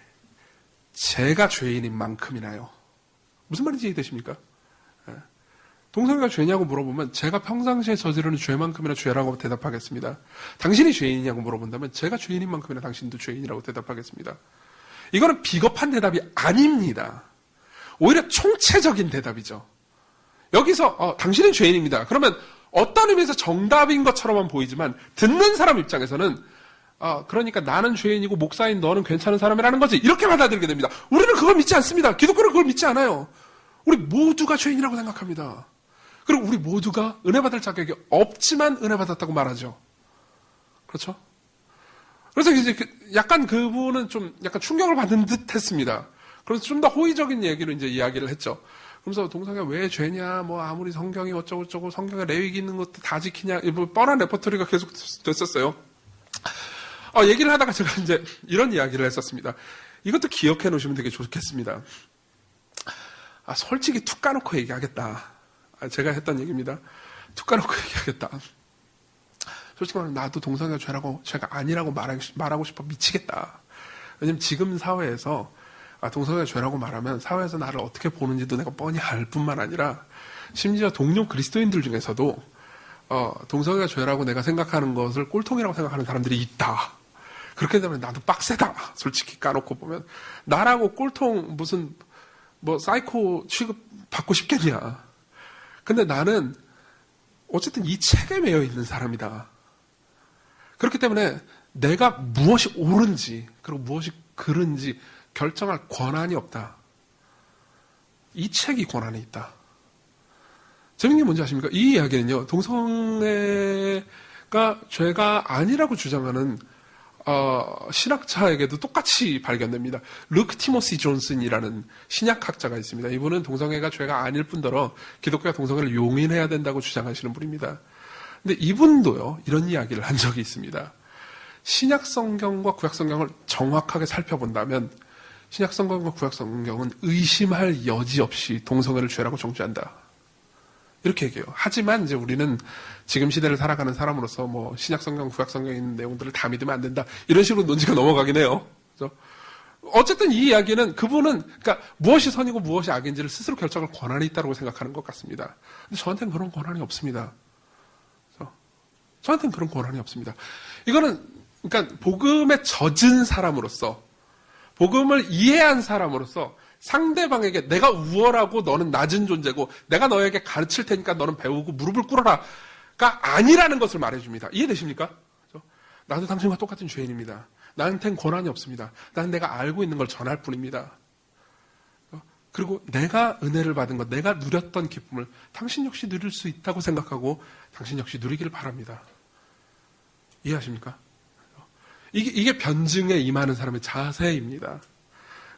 제가 죄인인 만큼이나요. 무슨 말인지 이해되십니까? 동성애가 죄냐고 물어보면 제가 평상시에 저지르는 죄만큼이나 죄라고 대답하겠습니다. 당신이 죄인이냐고 물어본다면 제가 죄인인 만큼이나 당신도 죄인이라고 대답하겠습니다. 이거는 비겁한 대답이 아닙니다. 오히려 총체적인 대답이죠. 여기서 당신은 죄인입니다. 그러면 어떤 의미에서 정답인 것처럼만 보이지만 듣는 사람 입장에서는 그러니까 나는 죄인이고 목사인 너는 괜찮은 사람이라는 거지. 이렇게 받아들이게 됩니다. 우리는 그걸 믿지 않습니다. 기독교는 그걸 믿지 않아요. 우리 모두가 죄인이라고 생각합니다. 그리고 우리 모두가 은혜 받을 자격이 없지만 은혜 받았다고 말하죠. 그렇죠? 그래서 이제 약간 그분은 좀 약간 충격을 받은 듯 했습니다. 그래서 좀 더 호의적인 얘기로 이제 이야기를 했죠. 그러면서 동성애 왜 죄냐, 뭐 아무리 성경이 어쩌고저쩌고 성경에 레위기 있는 것도 다 지키냐, 뭐 뻔한 레퍼토리가 계속 됐었어요. 얘기를 하다가 제가 이제 이런 이야기를 했었습니다. 이것도 기억해 놓으시면 되게 좋겠습니다. 솔직히 툭 까놓고 얘기하겠다. 제가 했던 얘기입니다. 툭 까놓고 얘기하겠다. 솔직히 말하면 나도 동성애가 죄가 아니라고 말하고 싶어 미치겠다. 왜냐면 지금 사회에서 동성애가 죄라고 말하면 사회에서 나를 어떻게 보는지도 내가 뻔히 알 뿐만 아니라 심지어 동료 그리스도인들 중에서도 동성애가 죄라고 내가 생각하는 것을 꼴통이라고 생각하는 사람들이 있다. 그렇기 때문에 나도 빡세다. 솔직히 까놓고 보면 나라고 꼴통 무슨 뭐 사이코 취급 받고 싶겠냐. 근데 나는 어쨌든 이 책에 매여 있는 사람이다. 그렇기 때문에 내가 무엇이 옳은지 그리고 무엇이 그른지 결정할 권한이 없다. 이 책이 권한에 있다. 재밌는 게 뭔지 아십니까? 이 이야기는요. 동성애가 죄가 아니라고 주장하는 신학자에게도 똑같이 발견됩니다. 루크 티모시 존슨이라는 신약학자가 있습니다. 이분은 동성애가 죄가 아닐 뿐더러 기독교가 동성애를 용인해야 된다고 주장하시는 분입니다. 근데 이분도요, 이런 이야기를 한 적이 있습니다. 신약 성경과 구약 성경을 정확하게 살펴본다면 신약 성경과 구약 성경은 의심할 여지 없이 동성애를 죄라고 정죄한다. 이렇게 얘기해요. 하지만 이제 우리는 지금 시대를 살아가는 사람으로서 뭐 신약 성경, 구약 성경에 있는 내용들을 다 믿으면 안 된다. 이런 식으로 논지가 넘어가긴 해요. 그래서 어쨌든 이 이야기는 그분은 그러니까 무엇이 선이고 무엇이 악인지를 스스로 결정할 권한이 있다고 생각하는 것 같습니다. 근데 저한테는 그런 권한이 없습니다. 저한테는 그런 권한이 없습니다. 이거는 그러니까 복음에 젖은 사람으로서 복음을 이해한 사람으로서 상대방에게 내가 우월하고 너는 낮은 존재고 내가 너에게 가르칠 테니까 너는 배우고 무릎을 꿇어라가 아니라는 것을 말해줍니다. 이해되십니까? 나도 당신과 똑같은 죄인입니다. 나한테는 권한이 없습니다. 나는 내가 알고 있는 걸 전할 뿐입니다. 그리고 내가 은혜를 받은 것, 내가 누렸던 기쁨을 당신 역시 누릴 수 있다고 생각하고 당신 역시 누리기를 바랍니다. 이해하십니까? 이게 변증에 임하는 사람의 자세입니다.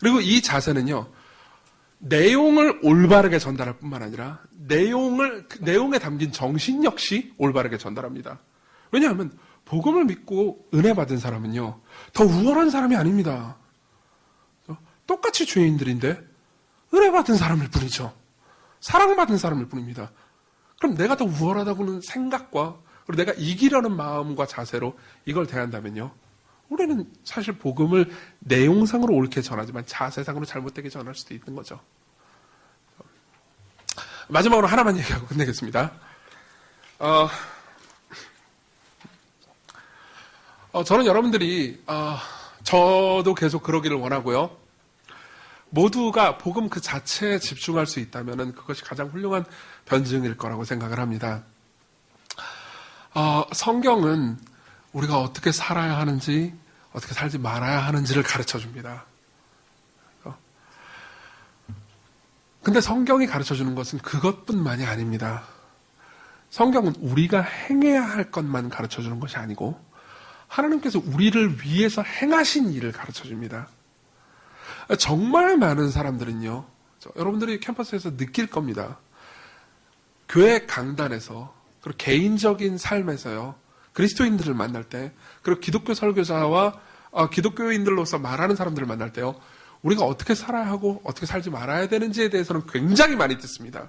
그리고 이 자세는요, 내용을 올바르게 전달할 뿐만 아니라 내용에 담긴 정신 역시 올바르게 전달합니다. 왜냐하면 복음을 믿고 은혜 받은 사람은요, 더 우월한 사람이 아닙니다. 똑같이 죄인들인데 은혜 받은 사람일 뿐이죠. 사랑받은 사람일 뿐입니다. 그럼 내가 더 우월하다고는 생각과 그리고 내가 이기려는 마음과 자세로 이걸 대한다면요, 우리는 사실 복음을 내용상으로 옳게 전하지만 자세상으로 잘못되게 전할 수도 있는 거죠. 마지막으로 하나만 얘기하고 끝내겠습니다. 저는 여러분들이 저도 계속 그러기를 원하고요. 모두가 복음 그 자체에 집중할 수 있다면 그것이 가장 훌륭한 변증일 거라고 생각을 합니다. 성경은 우리가 어떻게 살아야 하는지, 어떻게 살지 말아야 하는지를 가르쳐 줍니다. 근데 성경이 가르쳐 주는 것은 그것뿐만이 아닙니다. 성경은 우리가 행해야 할 것만 가르쳐 주는 것이 아니고 하나님께서 우리를 위해서 행하신 일을 가르쳐 줍니다. 정말 많은 사람들은요, 여러분들이 캠퍼스에서 느낄 겁니다. 교회 강단에서, 그리고 개인적인 삶에서요, 그리스도인들을 만날 때, 그리고 기독교 설교자와 기독교인들로서 말하는 사람들을 만날 때요, 우리가 어떻게 살아야 하고 어떻게 살지 말아야 되는지에 대해서는 굉장히 많이 듣습니다.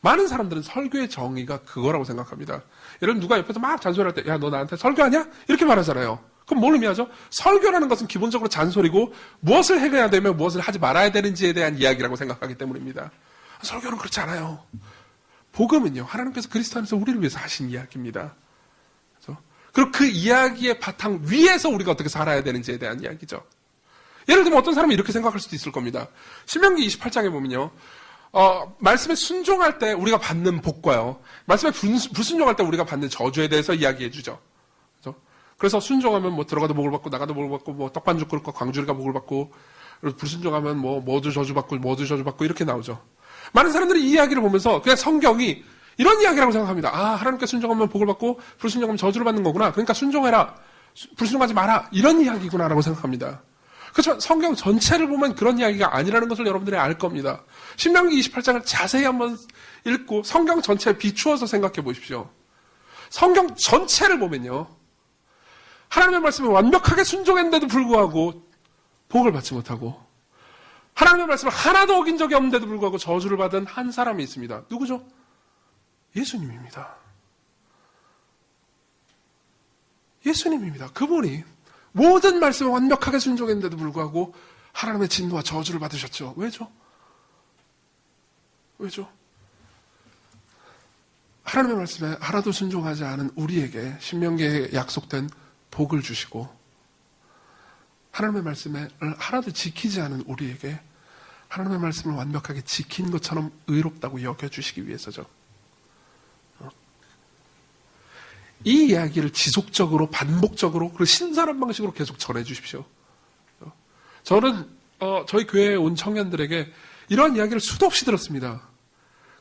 많은 사람들은 설교의 정의가 그거라고 생각합니다. 예를 들면 누가 옆에서 막 잔소리할 때, 야, 너 나한테 설교하냐? 이렇게 말하잖아요. 그럼 뭘 의미하죠? 설교라는 것은 기본적으로 잔소리고 무엇을 해야 되며 무엇을 하지 말아야 되는지에 대한 이야기라고 생각하기 때문입니다. 설교는 그렇지 않아요. 복음은요, 하나님께서 그리스도 안에서 우리를 위해서 하신 이야기입니다. 그렇죠? 그리고 그 이야기의 바탕 위에서 우리가 어떻게 살아야 되는지에 대한 이야기죠. 예를 들면 어떤 사람은 이렇게 생각할 수도 있을 겁니다. 신명기 28장에 보면요, 말씀에 순종할 때 우리가 받는 복과요, 말씀에 불순종할 때 우리가 받는 저주에 대해서 이야기해 주죠. 그렇죠? 그래서 순종하면 뭐 들어가도 복을 받고 나가도 복을 받고 뭐 떡반죽 끓고 광주리가 복을 받고, 그리고 불순종하면 뭐 모두 저주받고 모두 저주받고 이렇게 나오죠. 많은 사람들이 이 이야기를 보면서 그냥 성경이 이런 이야기라고 생각합니다. 하나님께 순종하면 복을 받고 불순종하면 저주를 받는 거구나. 그러니까 순종해라, 불순종하지 마라, 이런 이야기구나라고 생각합니다. 그렇지만 성경 전체를 보면 그런 이야기가 아니라는 것을 여러분들이 알 겁니다. 신명기 28장을 자세히 한번 읽고 성경 전체에 비추어서 생각해 보십시오. 성경 전체를 보면요, 하나님의 말씀에 완벽하게 순종했는데도 불구하고 복을 받지 못하고, 하나님의 말씀을 하나도 어긴 적이 없는데도 불구하고 저주를 받은 한 사람이 있습니다. 누구죠? 예수님입니다. 예수님입니다. 그분이 모든 말씀에 완벽하게 순종했는데도 불구하고 하나님의 진노와 저주를 받으셨죠. 왜죠? 왜죠? 하나님의 말씀에 하나도 순종하지 않은 우리에게 신명기에 약속된 복을 주시고, 하나님의 말씀에 하나도 지키지 않은 우리에게 하나님의 말씀을 완벽하게 지킨 것처럼 의롭다고 여겨주시기 위해서죠. 이 이야기를 지속적으로 반복적으로 그리고 신선한 방식으로 계속 전해주십시오. 저는 저희 교회에 온 청년들에게 이러한 이야기를 수도 없이 들었습니다.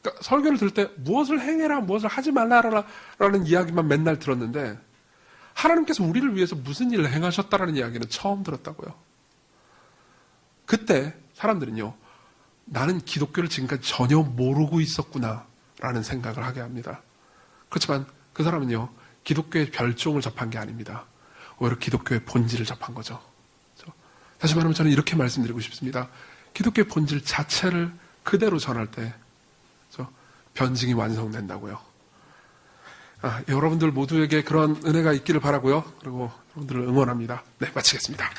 그러니까 설교를 들을 때 무엇을 행해라, 무엇을 하지 말라라는 이야기만 맨날 들었는데, 하나님께서 우리를 위해서 무슨 일을 행하셨다라는 이야기는 처음 들었다고요. 그때 사람들은요, 나는 기독교를 지금까지 전혀 모르고 있었구나 라는 생각을 하게 합니다. 그렇지만 그 사람은요, 기독교의 별종을 접한 게 아닙니다. 오히려 기독교의 본질을 접한 거죠. 다시 말하면 저는 이렇게 말씀드리고 싶습니다. 기독교의 본질 자체를 그대로 전할 때 변증이 완성된다고요. 여러분들 모두에게 그런 은혜가 있기를 바라고요. 그리고 여러분들을 응원합니다. 네, 마치겠습니다.